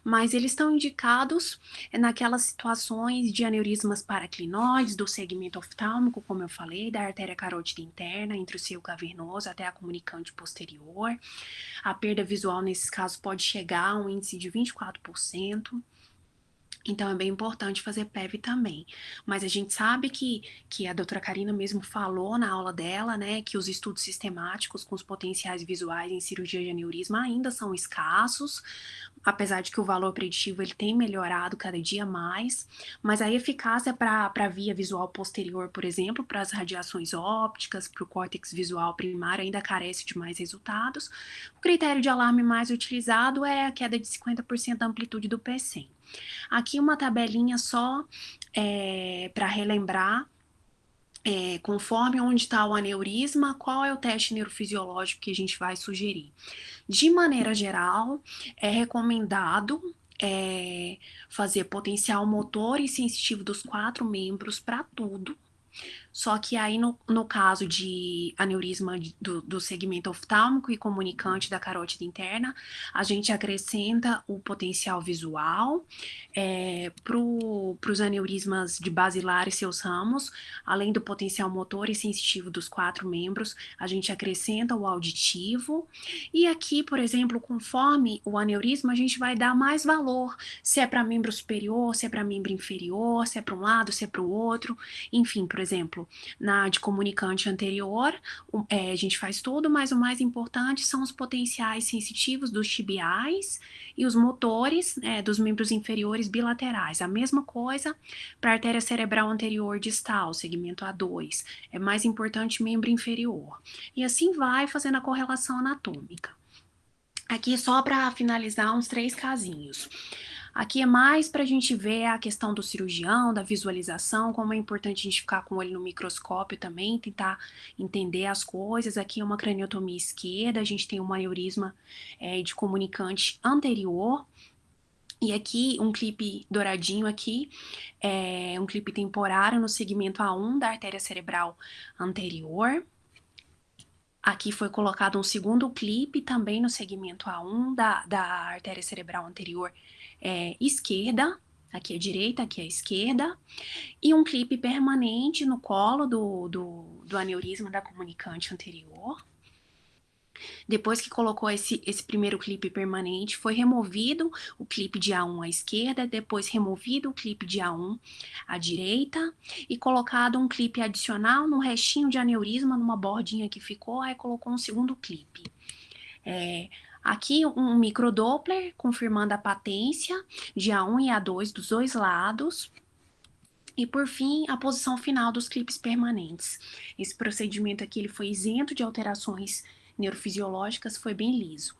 mas eles estão indicados naquelas situações de aneurismas paraclinoides, do segmento oftálmico, como eu falei, da artéria carótida interna, entre o seio cavernoso até a comunicante posterior. A perda visual, nesses casos, pode chegar a um índice de 24%. Então, é bem importante fazer PEV também. Mas a gente sabe que a doutora Karina mesmo falou na aula dela, né, que os estudos sistemáticos com os potenciais visuais em cirurgia de aneurisma ainda são escassos, apesar de que o valor preditivo ele tem melhorado cada dia mais, mas a eficácia para a via visual posterior, por exemplo, para as radiações ópticas, para o córtex visual primário, ainda carece de mais resultados. O critério de alarme mais utilizado é a queda de 50% da amplitude do P100. Aqui uma tabelinha só para relembrar, conforme onde está o aneurisma, qual é o teste neurofisiológico que a gente vai sugerir. De maneira geral, é recomendado fazer potencial motor e sensitivo dos 4 membros para tudo. Só que aí, no caso de aneurisma do segmento oftálmico e comunicante da carótida interna, a gente acrescenta o potencial visual. Para os aneurismas de basilar e seus ramos, além do potencial motor e sensitivo dos 4 membros, a gente acrescenta o auditivo. E aqui, por exemplo, conforme o aneurisma, a gente vai dar mais valor, se é para membro superior, se é para membro inferior, se é para um lado, se é para o outro. Enfim, por exemplo, na de comunicante anterior, a gente faz tudo, mas o mais importante são os potenciais sensitivos dos tibiais e os motores dos membros inferiores bilaterais. A mesma coisa para a artéria cerebral anterior distal, segmento A2. É mais importante membro inferior. E assim vai fazendo a correlação anatômica. Aqui só para finalizar uns 3 casinhos. Aqui é mais para a gente ver a questão do cirurgião, da visualização, como é importante a gente ficar com o olho no microscópio também, tentar entender as coisas. Aqui é uma craniotomia esquerda, a gente tem um aneurisma de comunicante anterior. E aqui, um clipe douradinho aqui, um clipe temporário no segmento A1 da artéria cerebral anterior. Aqui foi colocado um segundo clipe também no segmento A1 da artéria cerebral anterior esquerda, aqui à direita, aqui à esquerda, e um clipe permanente no colo do aneurisma da comunicante anterior. Depois que colocou esse primeiro clipe permanente, foi removido o clipe de A1 à esquerda, depois removido o clipe de A1 à direita e colocado um clipe adicional no restinho de aneurisma, numa bordinha que ficou, aí colocou um segundo clipe. Aqui um microdoppler confirmando a patência de A1 e A2 dos 2 lados. E, por fim, a posição final dos clipes permanentes. Esse procedimento aqui ele foi isento de alterações neurofisiológicas, foi bem liso.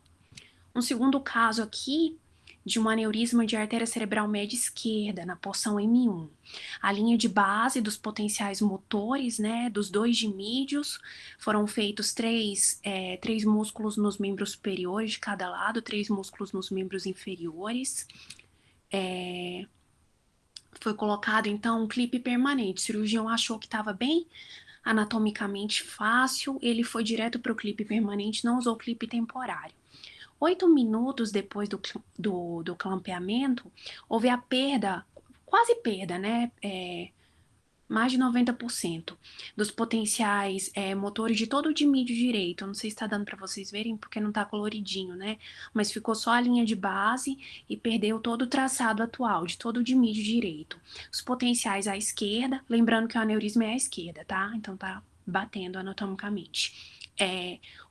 Um segundo caso aqui de um aneurisma de artéria cerebral média esquerda, na porção M1. A linha de base dos potenciais motores, né, dos 2 dimídios, foram feitos 3 músculos nos membros superiores de cada lado, 3 músculos nos membros inferiores. Foi colocado, então, um clipe permanente. O cirurgião achou que estava bem anatomicamente fácil, ele foi direto para o clipe permanente, não usou clipe temporário. 8 minutos depois do clampeamento, houve a perda, quase perda, né? Mais de 90% dos potenciais motores de todo o dimídio direito. Eu não sei se está dando para vocês verem, porque não está coloridinho, né? Mas ficou só a linha de base e perdeu todo o traçado atual de todo o dimídio direito. Os potenciais à esquerda, lembrando que o aneurisma é à esquerda, tá? Então tá batendo anatomicamente.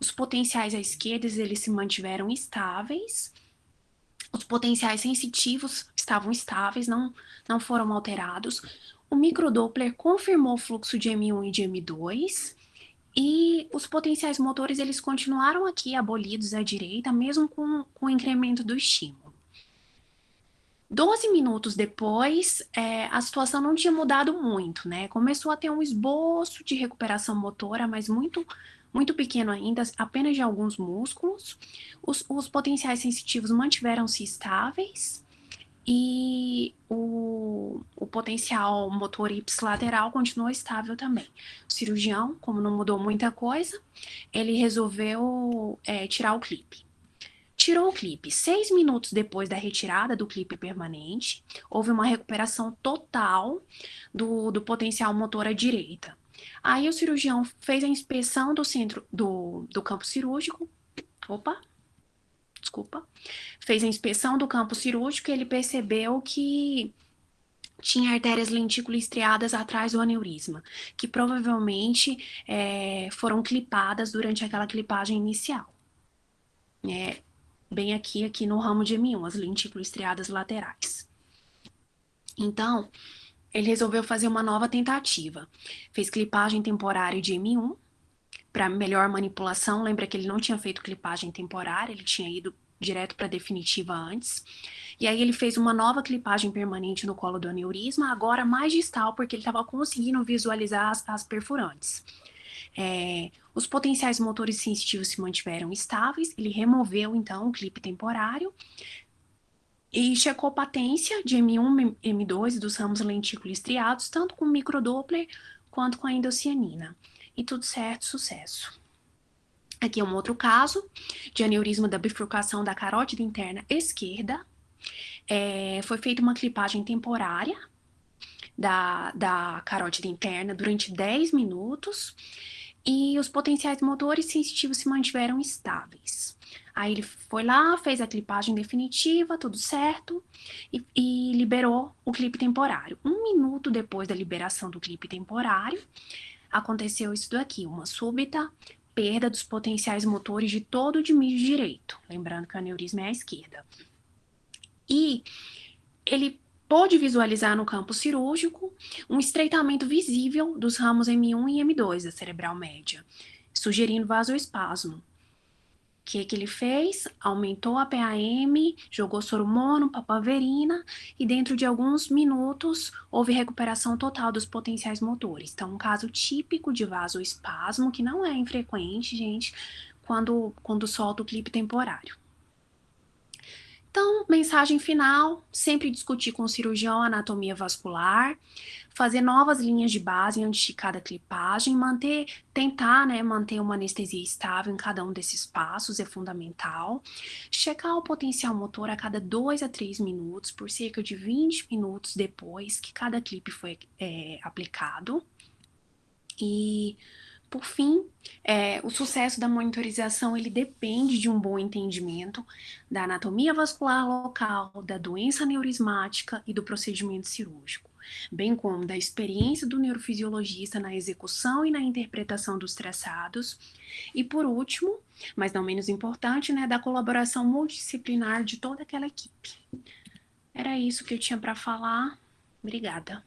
Os potenciais à esquerda, eles se mantiveram estáveis. Os potenciais sensitivos estavam estáveis, não foram alterados. O microdoppler confirmou o fluxo de M1 e de M2, e os potenciais motores eles continuaram aqui abolidos à direita, mesmo com o incremento do estímulo. 12 minutos depois, a situação não tinha mudado muito, né? Começou a ter um esboço de recuperação motora, mas muito, muito pequeno ainda, apenas de alguns músculos. Os potenciais sensitivos mantiveram-se estáveis e o potencial motor ipsilateral continuou estável também. O cirurgião, como não mudou muita coisa, ele resolveu tirar o clipe. Tirou o clipe. 6 minutos depois da retirada do clipe permanente, houve uma recuperação total do potencial motor à direita. Aí o cirurgião fez a inspeção do centro do campo cirúrgico. Fez a inspeção do campo cirúrgico e ele percebeu que tinha artérias lentículo-estriadas atrás do aneurisma, que provavelmente foram clipadas durante aquela clipagem inicial. Bem aqui no ramo de M1, as lentículo-estriadas laterais. Então, ele resolveu fazer uma nova tentativa. Fez clipagem temporária de M1 para melhor manipulação. Lembra que ele não tinha feito clipagem temporária, ele tinha ido direto para a definitiva antes. E aí ele fez uma nova clipagem permanente no colo do aneurisma, agora mais distal, porque ele estava conseguindo visualizar as perfurantes. Os potenciais motores sensitivos se mantiveram estáveis, ele removeu, então, o clipe temporário e checou patência de M1 e M2 dos ramos lentículo-estriados, tanto com microdoppler quanto com a endocianina. E tudo certo, sucesso. Aqui é um outro caso de aneurisma da bifurcação da carótida interna esquerda. Foi feita uma clipagem temporária da carótida interna durante 10 minutos e os potenciais motores sensitivos se mantiveram estáveis. Aí ele foi lá, fez a clipagem definitiva, tudo certo, e liberou o clipe temporário. 1 minuto depois da liberação do clipe temporário, aconteceu isso daqui, uma súbita perda dos potenciais motores de todo o dimídio direito. Lembrando que o aneurisma é à esquerda. E ele pôde visualizar no campo cirúrgico um estreitamento visível dos ramos M1 e M2 da cerebral média, sugerindo vasoespasmo. O que ele fez? Aumentou a PAM, jogou soromono, papaverina e dentro de alguns minutos houve recuperação total dos potenciais motores. Então, um caso típico de vasoespasmo, que não é infrequente, gente, quando solta o clipe temporário. Então, mensagem final, sempre discutir com o cirurgião a anatomia vascular, fazer novas linhas de base antes de cada clipagem, tentar manter uma anestesia estável em cada um desses passos é fundamental, checar o potencial motor a cada 2 a 3 minutos, por cerca de 20 minutos depois que cada clipe foi aplicado. E, por fim, o sucesso da monitorização ele depende de um bom entendimento da anatomia vascular local, da doença neurismática e do procedimento cirúrgico, bem como da experiência do neurofisiologista na execução e na interpretação dos traçados, e por último, mas não menos importante, da colaboração multidisciplinar de toda aquela equipe. Era isso que eu tinha para falar. Obrigada.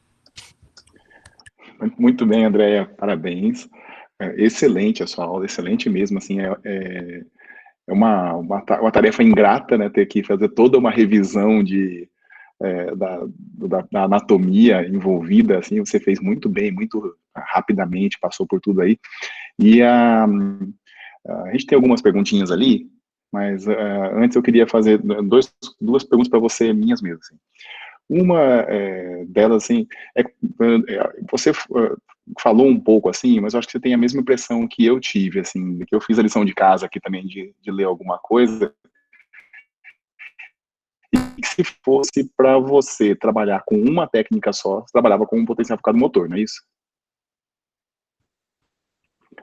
Muito bem, Andréia, parabéns. Excelente a sua aula, excelente mesmo, assim, é uma tarefa ingrata, né, ter que fazer toda uma revisão da anatomia envolvida, assim, você fez muito bem, muito rapidamente, passou por tudo aí, e a gente tem algumas perguntinhas ali, mas antes eu queria fazer duas perguntas para você, minhas mesmo, assim. Uma delas, assim, você falou um pouco, assim, mas eu acho que você tem a mesma impressão que eu tive, assim, que eu fiz a lição de casa aqui também, de ler alguma coisa, e que se fosse para você trabalhar com uma técnica só, você trabalhava com um potencial focado motor, não é isso?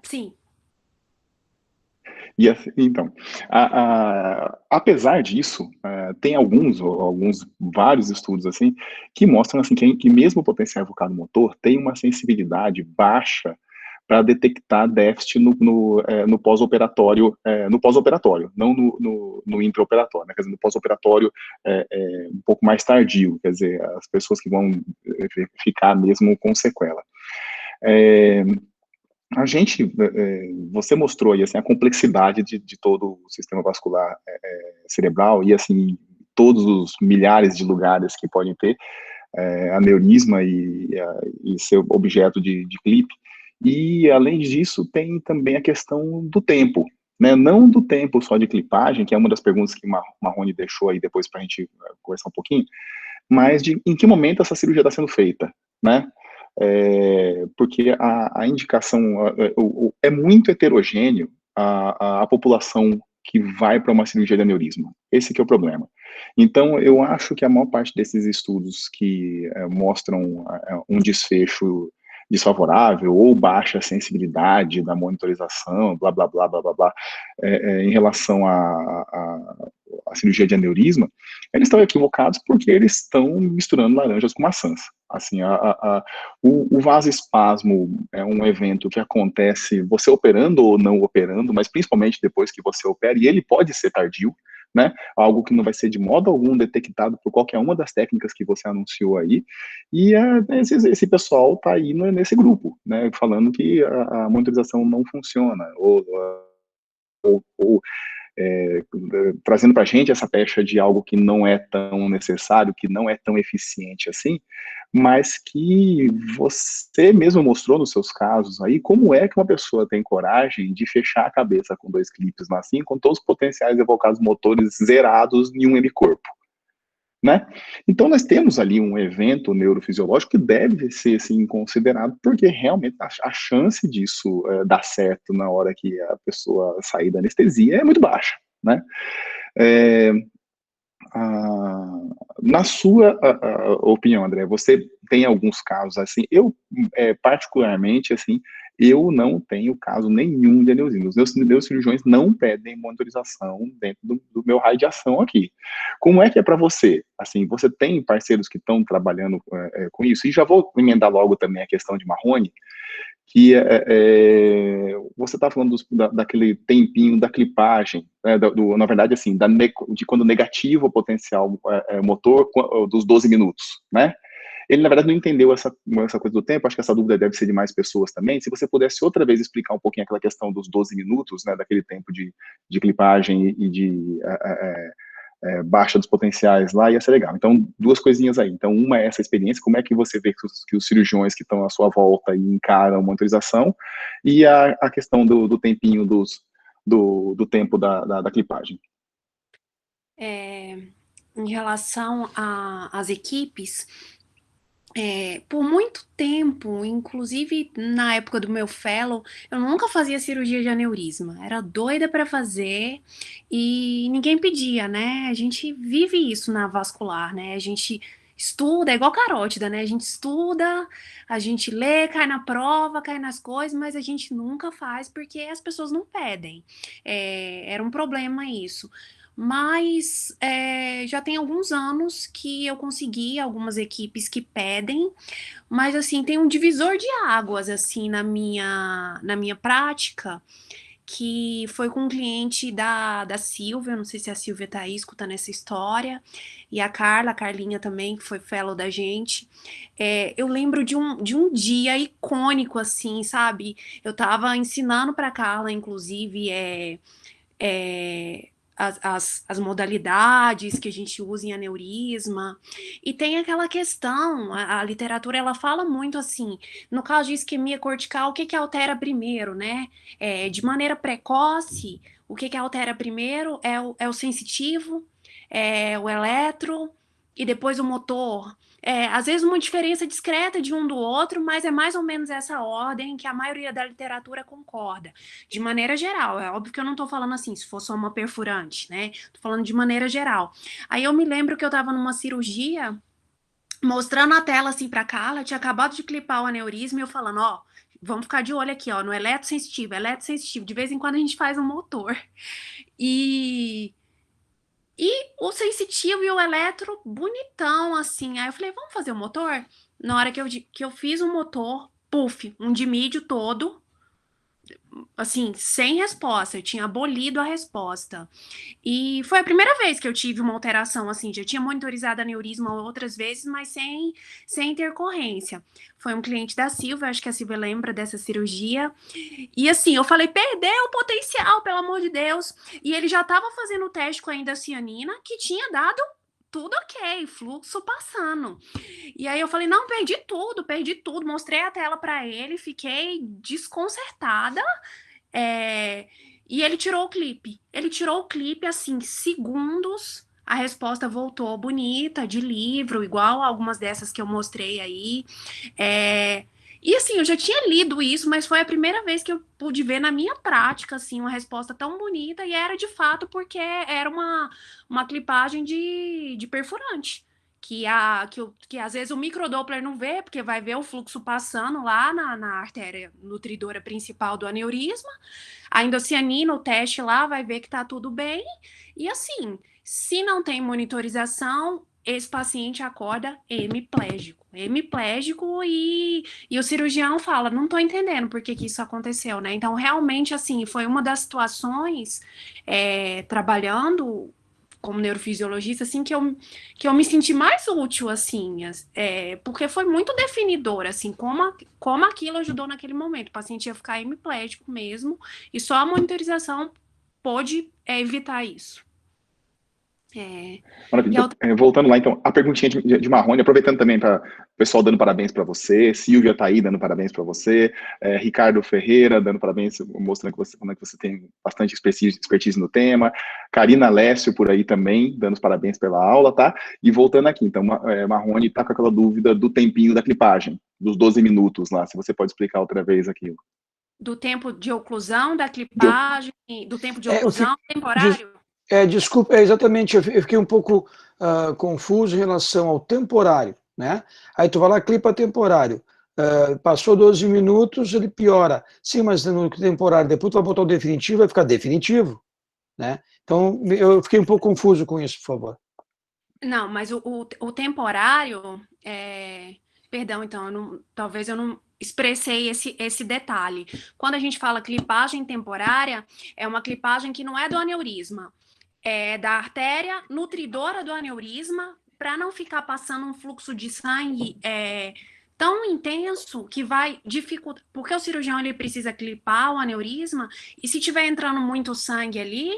Sim. E então, apesar disso, tem vários estudos assim que mostram assim que mesmo o potencial evocado motor tem uma sensibilidade baixa para detectar déficit no pós-operatório, não no intraoperatório, né? Quer dizer, no pós-operatório um pouco mais tardio, quer dizer, as pessoas que vão ficar mesmo com sequela. Você mostrou aí assim, a complexidade de todo o sistema vascular cerebral e assim todos os milhares de lugares que podem ter aneurisma e ser objeto de clipe. E, além disso, tem também a questão do tempo, né? Não do tempo só de clipagem, que é uma das perguntas que o Marrone deixou aí depois para a gente conversar um pouquinho, mas de em que momento essa cirurgia está sendo feita, né? Porque a indicação é muito heterogêneo a população que vai para uma cirurgia de aneurisma. Esse que é o problema. Então, eu acho que a maior parte desses estudos que mostram um desfecho desfavorável ou baixa sensibilidade da monitorização, blá, blá, blá, blá, blá, blá, em relação à cirurgia de aneurisma, eles estão equivocados porque eles estão misturando laranjas com maçãs. Assim, o vasoespasmo é um evento que acontece você operando ou não operando, mas principalmente depois que você opera, e ele pode ser tardio, né? Algo que não vai ser de modo algum detectado por qualquer uma das técnicas que você anunciou aí, e esse pessoal está aí nesse grupo, né? Falando que a monitorização não funciona, ou trazendo para a gente essa pecha de algo que não é tão necessário, que não é tão eficiente assim, mas que você mesmo mostrou nos seus casos aí, como é que uma pessoa tem coragem de fechar a cabeça com 2 clipes assim, com todos os potenciais evocados motores zerados em um hemicorpo, né? Então nós temos ali um evento neurofisiológico que deve ser assim considerado, porque realmente a chance disso dar certo na hora que a pessoa sair da anestesia é muito baixa, né? Na sua opinião, André, você tem alguns casos assim? Eu, particularmente, assim, eu não tenho caso nenhum de aneurisma. Os meus cirurgiões não pedem monitorização dentro do meu raio de ação aqui. Como é que é para você? Assim, você tem parceiros que estão trabalhando com isso? E já vou emendar logo também a questão de Marrone, que você está falando daquele tempinho da clipagem, né, na verdade, assim, de quando negativo o potencial motor dos 12 minutos, né? Ele, na verdade, não entendeu essa coisa do tempo, acho que essa dúvida deve ser de mais pessoas também. Se você pudesse outra vez explicar um pouquinho aquela questão dos 12 minutos, né, daquele tempo de clipagem e de baixa dos potenciais lá, ia ser legal. Então, 2 coisinhas aí. Então, uma é essa experiência, como é que você vê que os cirurgiões que estão à sua volta encaram a monitorização, e a questão do tempinho do tempo da clipagem. Em relação às equipes, por muito tempo, inclusive na época do meu fellow, eu nunca fazia cirurgia de aneurisma. Era doida para fazer e ninguém pedia, né? A gente vive isso na vascular, né? A gente estuda, é igual carótida, né? A gente estuda, a gente lê, cai na prova, cai nas coisas, mas a gente nunca faz porque as pessoas não pedem. Era um problema isso. Mas já tem alguns anos que eu consegui algumas equipes que pedem, mas assim, tem um divisor de águas assim na minha prática, que foi com um cliente da Silvia, não sei se a Silvia tá aí escutando essa história, e a Carlinha também, que foi fellow da gente. Eu lembro de um dia icônico, assim, sabe? Eu tava ensinando pra Carla, inclusive, as modalidades que a gente usa em aneurisma, e tem aquela questão, a literatura ela fala muito assim, no caso de isquemia cortical, o que altera primeiro, né? De maneira precoce, o que altera primeiro é o sensitivo, é o eletro, e depois o motor. Às vezes uma diferença discreta de um do outro, mas é mais ou menos essa ordem que a maioria da literatura concorda. De maneira geral, é óbvio que eu não tô falando assim, se for só uma perfurante, né? Tô falando de maneira geral. Aí eu me lembro que eu tava numa cirurgia, mostrando a tela assim pra Carla, eu tinha acabado de clipar o aneurisma e eu falando, ó, vamos ficar de olho aqui, ó, no eletrosensitivo, de vez em quando a gente faz um motor. E o sensitivo e o eletro, bonitão, assim. Aí eu falei, vamos fazer o motor? Na hora que eu fiz o motor, puf, um dimídio todo, assim, sem resposta. Eu tinha abolido a resposta. E foi a primeira vez que eu tive uma alteração, assim. Já tinha monitorizado aneurisma outras vezes, mas sem intercorrência. Foi um cliente da Silvia, acho que a Silvia lembra dessa cirurgia. E assim, eu falei, perdeu o potencial, pelo amor de Deus. E ele já estava fazendo o teste com a indocianina, que tinha dado tudo ok, fluxo passando. E aí eu falei, não, perdi tudo. Mostrei a tela para ele, fiquei desconcertada. E ele tirou o clipe. Ele tirou o clipe, assim, segundos. A resposta voltou bonita, de livro, igual algumas dessas que eu mostrei aí. É, E assim, eu já tinha lido isso, mas foi a primeira vez que eu pude ver na minha prática, assim, uma resposta tão bonita, e era de fato porque era uma clipagem de perfurante. Que às vezes o microdoppler não vê, porque vai ver o fluxo passando lá na artéria nutridora principal do aneurisma. A endocianina, o teste lá, vai ver que tá tudo bem. E assim, se não tem monitorização, esse paciente acorda hemiplégico. Hemiplégico e o cirurgião fala, não tô entendendo por que isso aconteceu, né? Então, realmente, assim, foi uma das situações, trabalhando como neurofisiologista, assim, que eu me senti mais útil, assim, porque foi muito definidor, assim, como aquilo ajudou naquele momento. O paciente ia ficar hemiplégico mesmo, e só a monitorização pôde evitar isso. E Maravilha. a Então, voltando lá, então, a perguntinha de Marrone, aproveitando também para o pessoal dando parabéns para você, Silvia tá aí dando parabéns para você, Ricardo Ferreira dando parabéns, mostrando como é que você tem bastante expertise no tema, Karina Lécio por aí também, dando os parabéns pela aula, tá? E voltando aqui, então, Marrone tá com aquela dúvida do tempinho da clipagem, dos 12 minutos lá, se você pode explicar outra vez aquilo. do tempo de oclusão, da Deu- clipagem, do tempo de Eu oclusão, fico, des- temporário. desculpa, exatamente, eu fiquei um pouco confuso em relação ao temporário, né? Aí tu vai lá, clipa temporário, passou 12 minutos, ele piora. Sim, mas no temporário, depois tu vai botar o definitivo, vai ficar definitivo, né? Então, eu fiquei um pouco confuso com isso, por favor. Não, mas o temporário, perdão, então, talvez eu não expressei esse detalhe. Quando a gente fala clipagem temporária, é uma clipagem que não é do aneurisma, é da artéria nutridora do aneurisma, para não ficar passando um fluxo de sangue tão intenso que vai dificultar, porque o cirurgião ele precisa clipar o aneurisma, e se tiver entrando muito sangue ali,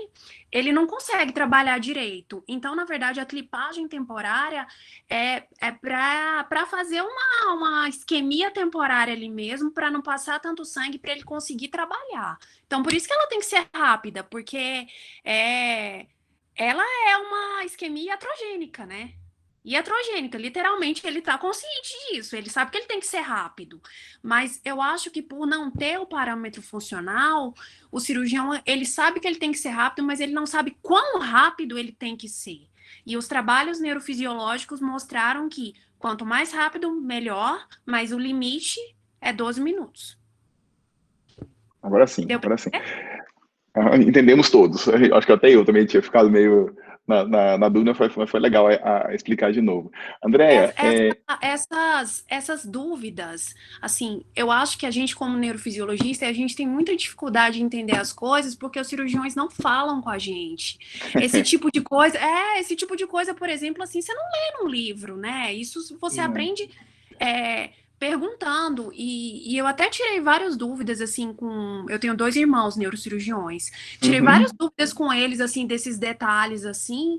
ele não consegue trabalhar direito. Então, na verdade, a clipagem temporária é para fazer uma isquemia temporária ali mesmo, para não passar tanto sangue, para ele conseguir trabalhar. Então, por isso que ela tem que ser rápida, porque é, ela é uma isquemia iatrogênica, né? Iatrogênica, literalmente, ele tá consciente disso, ele sabe que ele tem que ser rápido. Mas eu acho que por não ter o parâmetro funcional, o cirurgião, ele sabe que ele tem que ser rápido, mas ele não sabe quão rápido ele tem que ser. E os trabalhos neurofisiológicos mostraram que quanto mais rápido, melhor, mas o limite é 12 minutos. Agora sim, Deu para agora sim. entender? Entendemos todos. Acho que até eu também tinha ficado meio na dúvida, foi legal a explicar de novo. Andréia, Essas dúvidas, assim, eu acho que a gente, como neurofisiologista, a gente tem muita dificuldade em entender as coisas porque os cirurgiões não falam com a gente. Esse tipo de coisa, por exemplo, assim, você não lê num livro, né? Isso você aprende perguntando, e eu até tirei várias dúvidas, assim, eu tenho 2 irmãos neurocirurgiões, tirei várias uhum, dúvidas com eles, assim, desses detalhes, assim,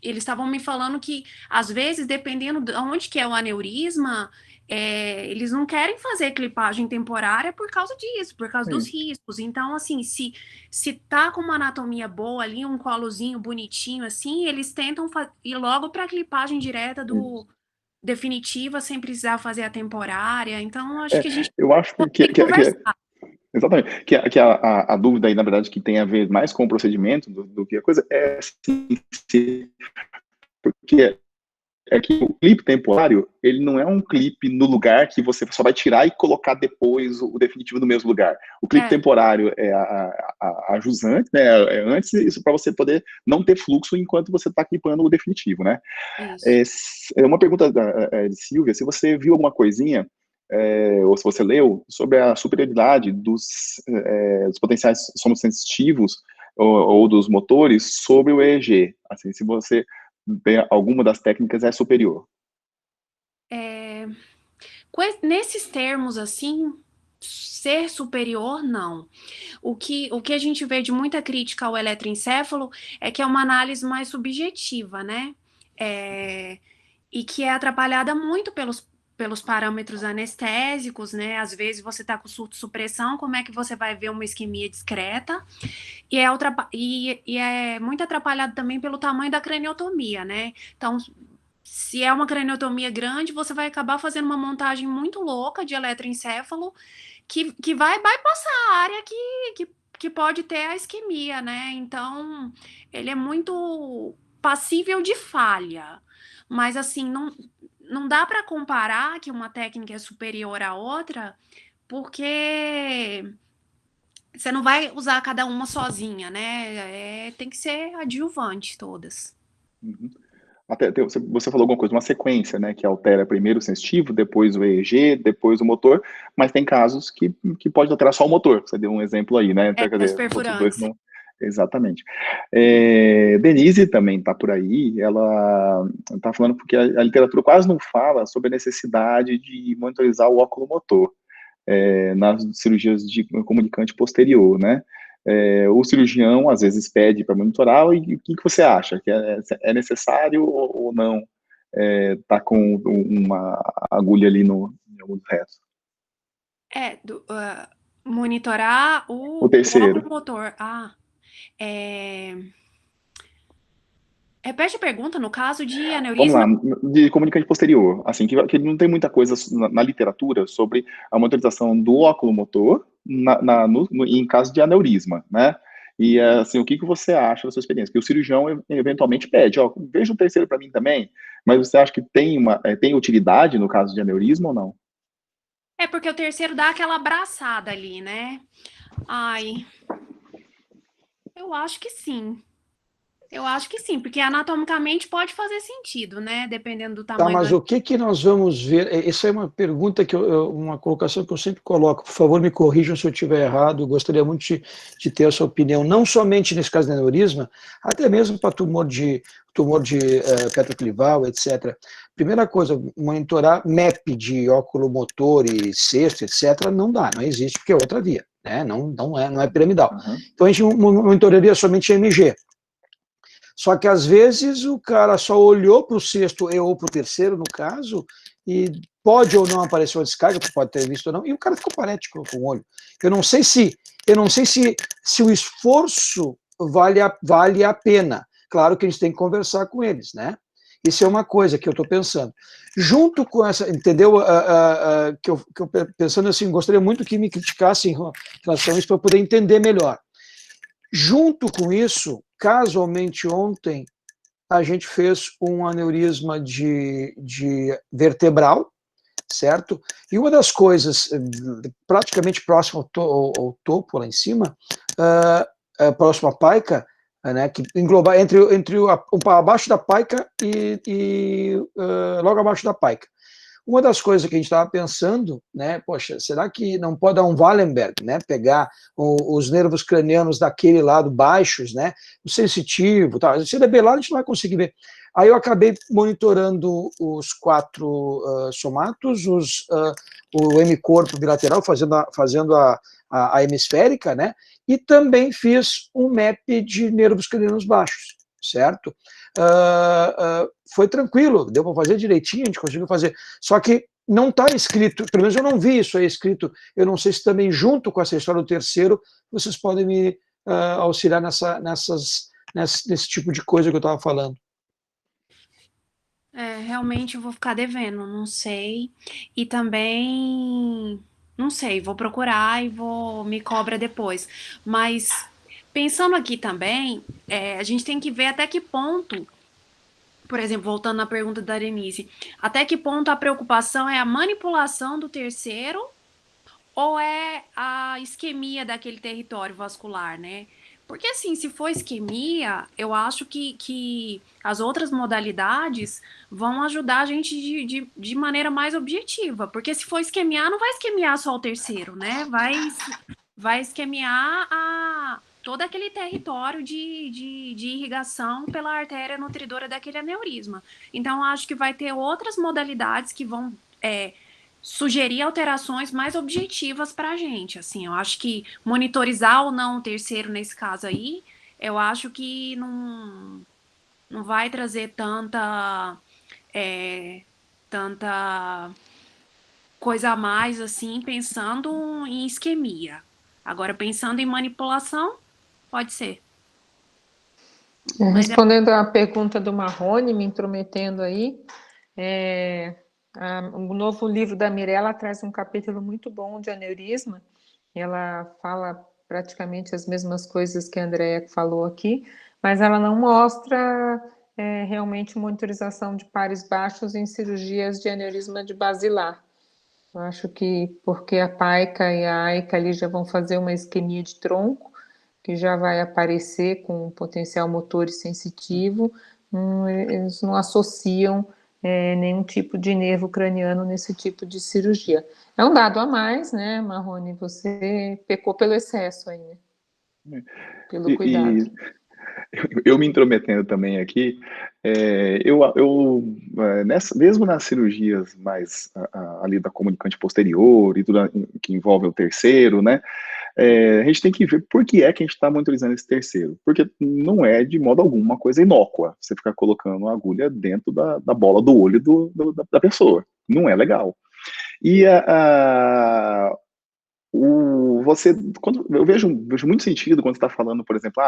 eles estavam me falando que, às vezes, dependendo de onde que é o aneurisma, eles não querem fazer clipagem temporária por causa disso, por causa dos sim. riscos. Então, assim, se tá com uma anatomia boa ali, um colozinho bonitinho, assim, eles tentam ir logo para a clipagem direta do definitiva, sem precisar fazer a temporária. Então, acho que a gente Eu acho tem que conversar. exatamente, que a dúvida aí, na verdade, que tem a ver mais com o procedimento do que a coisa, assim, porque é que o clipe temporário, ele não é um clipe no lugar que você só vai tirar e colocar depois o definitivo no mesmo lugar. O clipe É, temporário é a jusante, né? É antes, isso para você poder não ter fluxo enquanto você está clipando o definitivo, né? isso. Uma pergunta de Silvia, se você viu alguma coisinha, ou se você leu, sobre a superioridade dos potenciais sonosensitivos ou dos motores sobre o EEG. Assim, se você vê alguma das técnicas é superior. Nesses termos, assim, ser superior, não. O que a gente vê de muita crítica ao eletroencefalo é que é uma análise mais subjetiva, né? E que é atrapalhada muito pelos parâmetros anestésicos, né? Às vezes você está com surto-supressão, como é que você vai ver uma isquemia discreta? E é muito atrapalhado também pelo tamanho da craniotomia, né? Então, se é uma craniotomia grande, você vai acabar fazendo uma montagem muito louca de eletroencefalo que vai bypassar a área que pode ter a isquemia, né? Então, ele é muito passível de falha. Mas, assim, não dá para comparar que uma técnica é superior à outra, porque você não vai usar cada uma sozinha, né? Tem que ser adjuvante todas. Uhum. Até, você falou alguma coisa, uma sequência, né, que altera primeiro o sensitivo, depois o EEG, depois o motor, mas tem casos que pode alterar só o motor. Você deu um exemplo aí, né? Então, quer Os dizer, os outros dois perfurantes. não. Exatamente. Denise também está por aí, ela está falando porque a literatura quase não fala sobre a necessidade de monitorizar o óculo motor nas cirurgias de comunicante posterior, né? O cirurgião às vezes pede para monitorar, e o que você acha? Que é necessário ou não tá com uma agulha ali no alguns restos? Monitorar O o terceiro, óculo motor. É... Repete a pergunta, no caso de vamos lá, aneurisma. de comunicante posterior, assim, que não tem muita coisa na literatura sobre a monitorização do óculo motor em caso de aneurisma, né? E assim, o que você acha da sua experiência? Que o cirurgião eventualmente pede, ó, veja um terceiro para mim também, mas você acha que tem utilidade no caso de aneurisma ou não? É porque o terceiro dá aquela abraçada ali, né? Ai, eu acho que sim. Eu acho que sim, porque anatomicamente pode fazer sentido, né? Dependendo do Tá, tamanho mas do. o que nós vamos ver? Essa é uma pergunta uma colocação que eu sempre coloco. Por favor, me corrijam se eu estiver errado. Eu gostaria muito de ter a sua opinião, não somente nesse caso de aneurisma, até mesmo para tumor de petroclival, etc. Primeira coisa, monitorar MEP de óculo motor e cesto, etc. Não dá, não existe, porque é outra via, né? Não é piramidal. Uhum. Então a gente monitoraria somente MG. Só que às vezes o cara só olhou para o sexto ou para o terceiro, no caso, e pode ou não aparecer uma descarga, pode ter visto ou não, e o cara ficou parético com o olho. Eu não sei se o esforço vale a pena. Claro que a gente tem que conversar com eles, né? Isso é uma coisa que eu estou pensando. Junto com essa, entendeu? Que eu pensando assim, gostaria muito que me criticassem em relação a isso para eu poder entender melhor. Junto com isso, casualmente ontem, a gente fez um aneurisma de vertebral, certo? E uma das coisas, praticamente próximo ao topo, lá em cima, próximo à paica, né, que engloba abaixo da paica e logo abaixo da paica. Uma das coisas que a gente estava pensando, né, poxa, será que não pode dar um Wallenberg, né, pegar os nervos cranianos daquele lado baixos, né, o sensitivo, tá? Se debelar, a gente não vai conseguir ver. Aí eu acabei monitorando os 4 somatos, o hemicorpo bilateral, fazendo a hemisférica, né, e também fiz um MAP de nervos cranianos baixos, certo? Foi tranquilo, deu para fazer direitinho, a gente conseguiu fazer. Só que não está escrito, pelo menos eu não vi isso aí escrito. Eu não sei se também, junto com essa história do terceiro, vocês podem me auxiliar nesse tipo de coisa que eu estava falando. Realmente eu vou ficar devendo, não sei. E também, não sei, vou procurar e me cobra depois. Mas pensando aqui também, a gente tem que ver até que ponto, por exemplo, voltando na pergunta da Denise, até que ponto a preocupação é a manipulação do terceiro ou é a isquemia daquele território vascular, né? Porque, assim, se for isquemia, eu acho que as outras modalidades vão ajudar a gente de maneira mais objetiva. Porque se for isquemiar, não vai isquemiar só o terceiro, né? Vai isquemiar todo aquele território de irrigação pela artéria nutridora daquele aneurisma. Então, eu acho que vai ter outras modalidades que vão sugerir alterações mais objetivas para a gente. Assim, eu acho que monitorizar ou não o terceiro nesse caso aí, eu acho que não vai trazer tanta coisa a mais, assim, pensando em isquemia. Agora, pensando em manipulação, pode ser. Mas Respondendo à pergunta do Marrone, me intrometendo aí, o novo livro da Mirella traz um capítulo muito bom de aneurisma. Ela fala praticamente as mesmas coisas que a Andrea falou aqui, mas ela não mostra realmente monitorização de pares baixos em cirurgias de aneurisma de basilar. Eu acho que porque a PAICA e a AICA ali já vão fazer uma isquemia de tronco, que já vai aparecer com um potencial motor e sensitivo, eles não associam nenhum tipo de nervo craniano nesse tipo de cirurgia. É um dado a mais, né, Marrone? Você pecou pelo excesso aí, né? Pelo cuidado. Eu me intrometendo também aqui, mesmo nas cirurgias mais ali da comunicante posterior e tudo que envolve o terceiro, né? A gente tem que ver por que é que a gente está monitorizando esse terceiro. Porque não é, de modo algum, uma coisa inócua você ficar colocando uma agulha dentro da bola do olho da pessoa. Não é legal. E quando eu vejo muito sentido quando você está falando, por exemplo,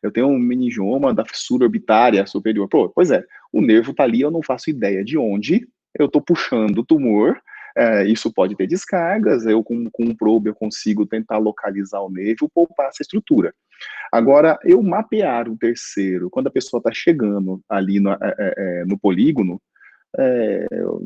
eu tenho um meningioma da fissura orbitária superior. Pois é, o nervo está ali, eu não faço ideia de onde, eu estou puxando o tumor, isso pode ter descargas, eu com um probe eu consigo tentar localizar o nervo, poupar essa estrutura. Agora, eu mapear o terceiro, quando a pessoa está chegando ali no polígono,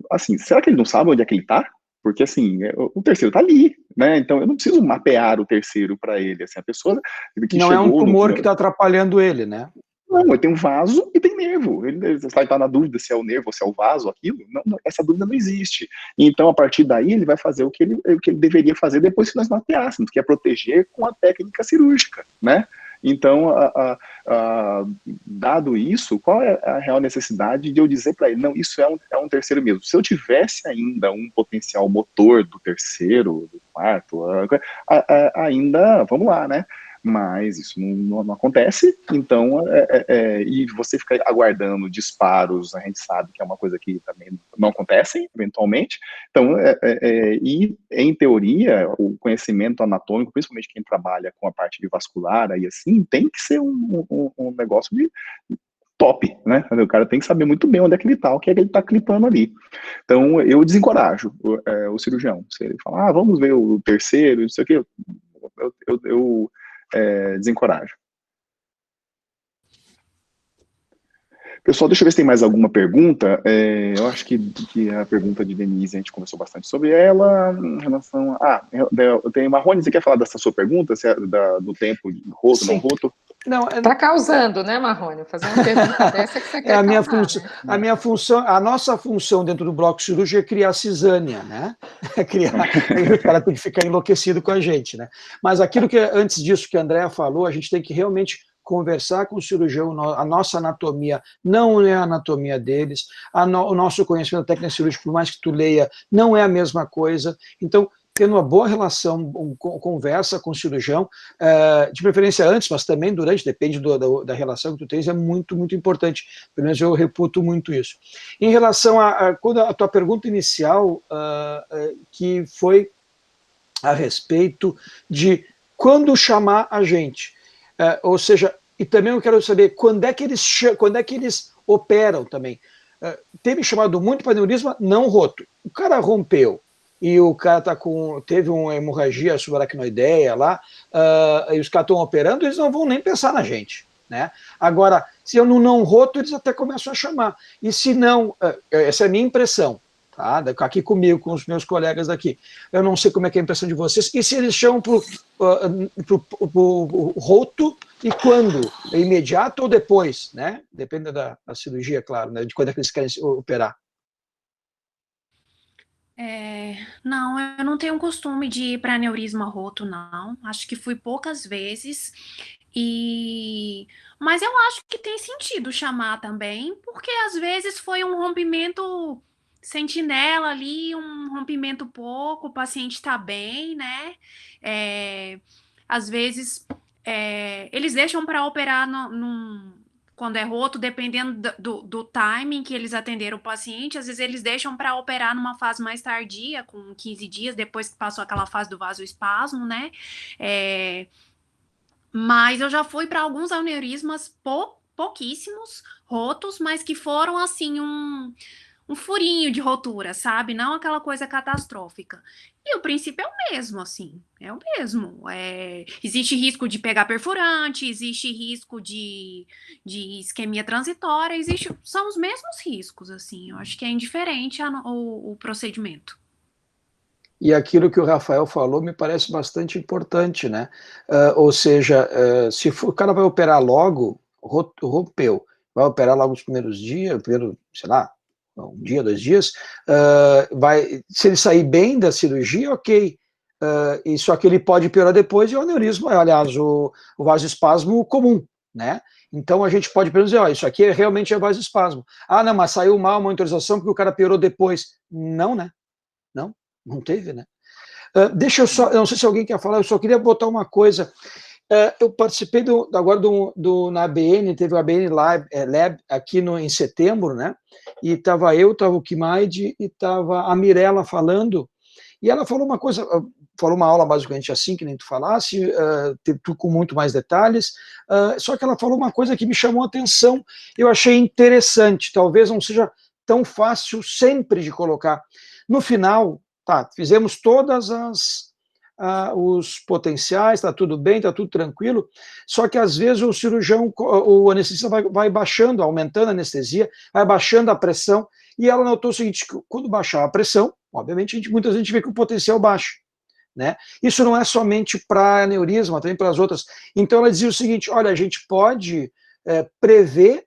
assim, será que ele não sabe onde é que ele está? Porque, assim, o terceiro está ali, né? Então, eu não preciso mapear o terceiro para ele. Assim, a pessoa que não chegou... é um tumor que está atrapalhando ele, né? Não, ele tem um vaso e tem nervo. Ele está na dúvida se é o nervo ou se é o vaso, aquilo. Não, essa dúvida não existe. Então, a partir daí, ele vai fazer o que ele deveria fazer depois que nós mapeássemos, que é proteger com a técnica cirúrgica, né? Então, dado isso, qual é a real necessidade de eu dizer para ele, não, isso é um terceiro mesmo. Se eu tivesse ainda um potencial motor do terceiro, do quarto, ainda, vamos lá, né? Mas isso não acontece, então, e você fica aguardando disparos, a gente sabe que é uma coisa que também não acontece, eventualmente, então, e em teoria, o conhecimento anatômico, principalmente quem trabalha com a parte de vascular, aí assim, tem que ser um negócio de top, né? O cara tem que saber muito bem onde é que ele tá, o que é que ele tá clipando ali. Então, eu desencorajo o cirurgião. Se ele fala, vamos ver o terceiro, isso aqui, eu desencorajo. Pessoal, deixa eu ver se tem mais alguma pergunta. Eu acho que a pergunta de Denise, a gente conversou bastante sobre ela, em relação a... tem Marrone, você quer falar dessa sua pergunta, se é do tempo de roto, não roto? Não, tá causando, né, Marrone? Fazer uma pergunta dessa que você quer causar, né? A minha função, a nossa função dentro do bloco cirúrgico é criar cisânia, né? O cara tem que ficar enlouquecido com a gente, né? Mas aquilo que, antes disso que a Andrea falou, a gente tem que realmente conversar com o cirurgião, a nossa anatomia não é a anatomia deles, o nosso conhecimento da técnica cirúrgica, por mais que tu leia, não é a mesma coisa. Então, tendo uma boa relação, conversa com o cirurgião, de preferência antes, mas também durante, depende da relação que tu tens, é muito, muito importante. Pelo menos eu reputo muito isso. Em relação quando a tua pergunta inicial, que foi a respeito de quando chamar a gente. Ou seja, e também eu quero saber quando é que eles operam também. Teve chamado muito para aneurisma não roto. O cara rompeu e o cara teve uma hemorragia subaracnoideia lá, e os caras estão operando, eles não vão nem pensar na gente, né? Agora, se eu não roto, eles até começam a chamar. E se não, essa é a minha impressão, tá? Aqui comigo, com os meus colegas daqui. Eu não sei como é que é a impressão de vocês. E se eles chamam pro roto e quando? É imediato ou depois, né? Depende da cirurgia, claro, né? De quando é que eles querem operar. Não, eu não tenho costume de ir para aneurisma roto, não. Acho que fui poucas vezes. Mas eu acho que tem sentido chamar também, porque às vezes foi um rompimento sentinela ali, um rompimento pouco, o paciente está bem, né? Às vezes, eles deixam para operar quando é roto, dependendo do timing que eles atenderam o paciente, às vezes eles deixam para operar numa fase mais tardia, com 15 dias, depois que passou aquela fase do vasoespasmo, né? Mas eu já fui para alguns aneurismas pouquíssimos, rotos, mas que foram, assim, um furinho de rotura, sabe? Não aquela coisa catastrófica. E o princípio é o mesmo, assim, é o mesmo. Existe risco de pegar perfurante, existe risco de isquemia transitória, são os mesmos riscos, assim. Eu acho que é indiferente o procedimento. E aquilo que o Rafael falou me parece bastante importante, né? Ou seja, se o cara vai operar logo, rompeu, vai operar logo nos primeiros dias, sei lá, um dia, 2 dias, se ele sair bem da cirurgia, ok. E só que ele pode piorar depois, e o aneurisma, aliás, o vasoespasmo comum, né? Então a gente pode dizer, isso aqui realmente é vasoespasmo. Ah, não, mas saiu mal a monitorização porque o cara piorou depois. Não, né? Não teve, né? Deixa eu só, não sei se alguém quer falar, eu só queria botar uma coisa. Eu participei agora na ABN, teve o ABN Lab aqui em setembro, né? E estava o Kimaide e estava a Mirella falando, e ela falou uma coisa, falou uma aula basicamente assim, que nem tu falasse, tu com muito mais detalhes, só que ela falou uma coisa que me chamou a atenção, eu achei interessante, talvez não seja tão fácil sempre de colocar. No final, fizemos todas os potenciais, está tudo bem, está tudo tranquilo, só que às vezes o cirurgião, o anestesista vai baixando, aumentando a anestesia, vai baixando a pressão, e ela notou o seguinte, que quando baixar a pressão, obviamente muita gente vê que o potencial baixa, né? Isso não é somente para aneurisma, também para as outras. Então ela dizia o seguinte, olha, a gente pode prever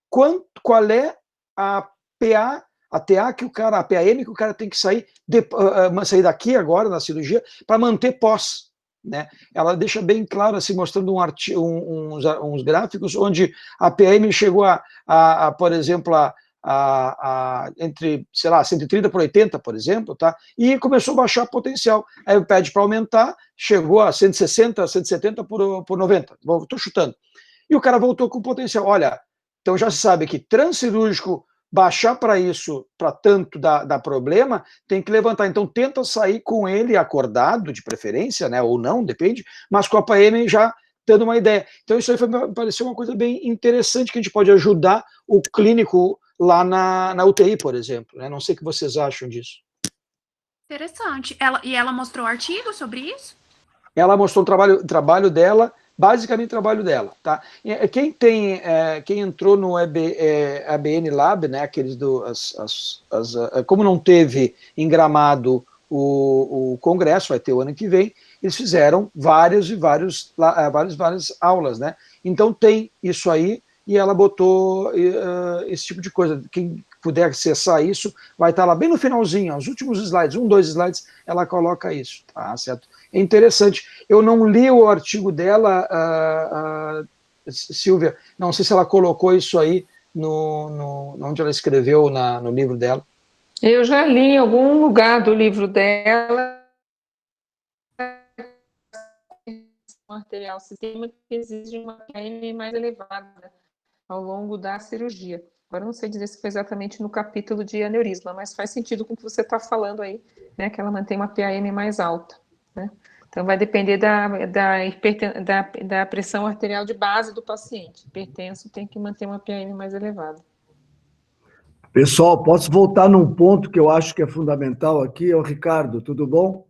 qual é a PA, a TA que a PAM que o cara tem que sair daqui agora na cirurgia para manter pós, né? Ela deixa bem claro assim, mostrando uns gráficos onde a PAM chegou por exemplo, entre, sei lá, 130 por 80, por exemplo, tá? E começou a baixar potencial. Aí pede para aumentar, chegou a 160, 170 por 90. Estou chutando. E o cara voltou com potencial. Olha, então já se sabe que transcirúrgico baixar para isso, para tanto dar problema, tem que levantar. Então tenta sair com ele acordado, de preferência, né? Ou não, depende, mas com a PAM já dando uma ideia. Então isso aí pareceu uma coisa bem interessante, que a gente pode ajudar o clínico lá na UTI, por exemplo, né? Não sei o que vocês acham disso. Interessante. E ela mostrou artigo sobre isso? Ela mostrou o trabalho dela, basicamente o trabalho dela, tá? Quem entrou no ABN Lab, né, aqueles como não teve em Gramado o congresso, vai ter o ano que vem, eles fizeram várias aulas, né? Então tem isso aí, e ela botou esse tipo de coisa. Quem puder acessar isso, vai estar lá bem no finalzinho, os últimos slides, 2 slides, ela coloca isso, tá certo? É interessante. Eu não li o artigo dela, Silvia, não sei se ela colocou isso aí onde ela escreveu no livro dela. Eu já li em algum lugar do livro dela um arterial sistema que exige uma PAM mais elevada ao longo da cirurgia. Agora não sei dizer se foi exatamente no capítulo de aneurisma, mas faz sentido com o que você está falando aí, né, que ela mantém uma PAM mais alta, né? Então vai depender da pressão arterial de base do paciente. Hipertenso tem que manter uma PAM mais elevada. Pessoal, posso voltar num ponto que eu acho que é fundamental aqui? Ricardo, tudo bom?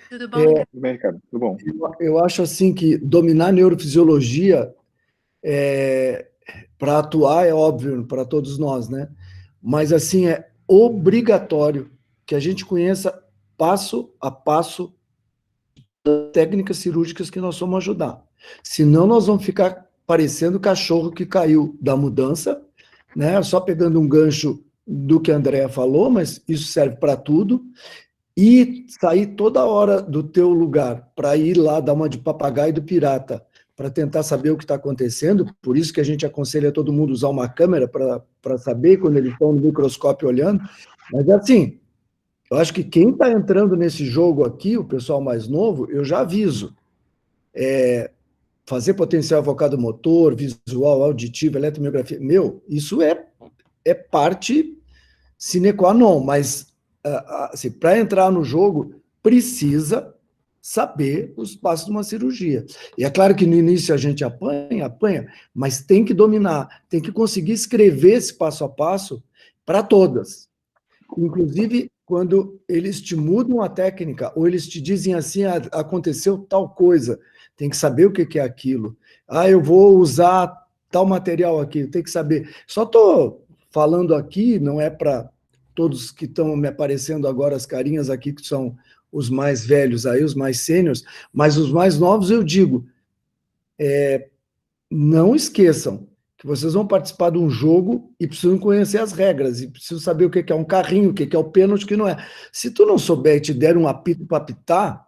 Tudo bom, Tudo bem, Ricardo? Tudo bom. Eu acho assim que dominar a neurofisiologia para atuar é óbvio para todos nós, né? Mas assim é obrigatório que a gente conheça passo a passo as técnicas cirúrgicas que nós vamos ajudar. Senão nós vamos ficar parecendo o cachorro que caiu da mudança, né? Só pegando um gancho do que a Andrea falou, mas isso serve para tudo. E sair toda hora do teu lugar para ir lá dar uma de papagaio do pirata, para tentar saber o que está acontecendo. Por isso que a gente aconselha todo mundo usar uma câmera para saber quando eles estão no microscópio olhando. Mas assim, eu acho que quem está entrando nesse jogo aqui, o pessoal mais novo, eu já aviso. Fazer potencial evocado motor, visual, auditivo, eletromiografia, isso é parte sine qua non, mas assim, para entrar no jogo, precisa saber os passos de uma cirurgia. E é claro que no início a gente apanha, mas tem que dominar, tem que conseguir escrever esse passo a passo para todas. Inclusive, quando eles te mudam a técnica, ou eles te dizem assim, aconteceu tal coisa, tem que saber o que é aquilo. Eu vou usar tal material aqui, tem que saber. Só estou falando aqui, não é para todos que estão me aparecendo agora, as carinhas aqui, que são os mais velhos aí, os mais sêniores, mas os mais novos eu digo, não esqueçam que vocês vão participar de um jogo e precisam conhecer as regras, e precisam saber o que é um carrinho, o que é o pênalti, o que não é. Se tu não souber e te der um apito para apitar,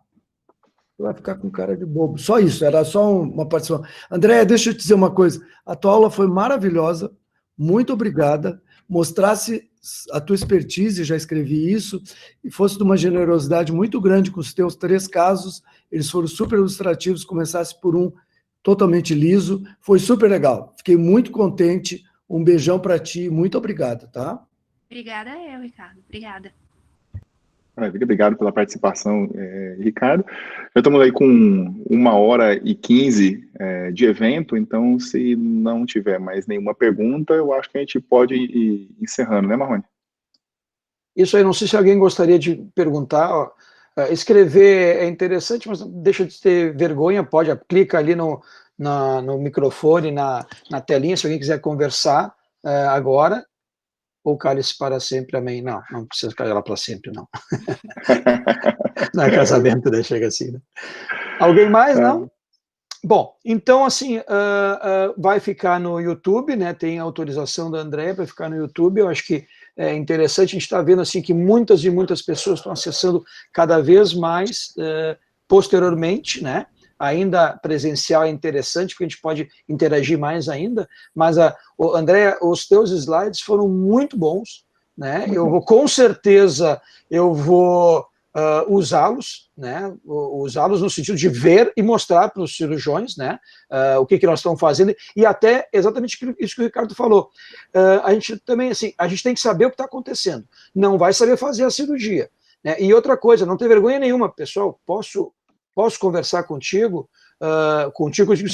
tu vai ficar com cara de bobo. Só isso, era só uma participação. André, deixa eu te dizer uma coisa. A tua aula foi maravilhosa, muito obrigada. Mostrasse a tua expertise, já escrevi isso, e fosse de uma generosidade muito grande com os teus 3 casos, eles foram super ilustrativos, começasse por um totalmente liso, foi super legal. Fiquei muito contente, um beijão para ti, muito obrigado, tá? Obrigada eu, Ricardo, obrigada. Obrigado pela participação, Ricardo. Já estamos aí com 1h15 de evento, então se não tiver mais nenhuma pergunta, eu acho que a gente pode ir encerrando, né, Marrone? Isso aí, não sei se alguém gostaria de perguntar. Escrever é interessante, mas deixa de ter vergonha, clica ali no microfone, na telinha, se alguém quiser conversar agora. Ou cale-se para sempre, amém. Não precisa calar para sempre, não. Não é casamento, né? Chega assim, né? Alguém mais, não? Bom, então, assim, vai ficar no YouTube, né? Tem autorização da Andréia para ficar no YouTube. Eu acho que é interessante, a gente está vendo, assim, que muitas e muitas pessoas estão acessando cada vez mais posteriormente, né? Ainda presencial é interessante, porque a gente pode interagir mais ainda, mas, Andréia, os teus slides foram muito bons, né? Com certeza, eu vou usá-los, né? Usá-los no sentido de ver e mostrar para os cirurgiões, né? O que nós estamos fazendo, e até exatamente isso que o Ricardo falou. A gente também, assim, a gente tem que saber o que está acontecendo, não vai saber fazer a cirurgia, né? E outra coisa, não tem vergonha nenhuma, pessoal, posso conversar contigo,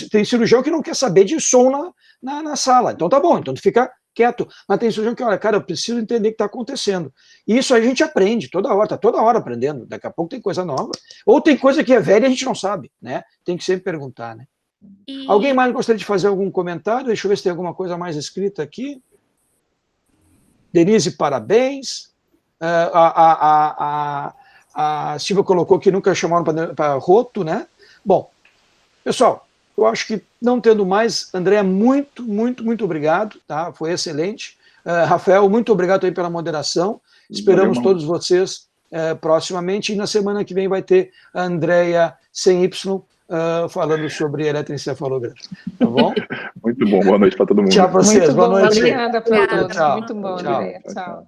tem cirurgião que não quer saber de som na sala, então tá bom, então tu fica quieto, mas tem cirurgião que, olha, cara, eu preciso entender o que está acontecendo, e isso a gente aprende toda hora, tá toda hora aprendendo, daqui a pouco tem coisa nova, ou tem coisa que é velha e a gente não sabe, né, tem que sempre perguntar, né. Alguém mais gostaria de fazer algum comentário? Deixa eu ver se tem alguma coisa mais escrita aqui. Denise, parabéns. A Silvia colocou que nunca chamaram para roto, né? Bom, pessoal, eu acho que não tendo mais, André, muito, muito, muito obrigado, tá? Foi excelente. Rafael, muito obrigado aí pela moderação. Esperamos todos vocês proximamente, e na semana que vem vai ter a Andréia sem Y falando sobre eletroencefalograma, tá bom? Muito bom, boa noite para todo mundo. Tchau para vocês, boa noite. Obrigada para todos, Tchau. muito bom, Andréia. Tchau.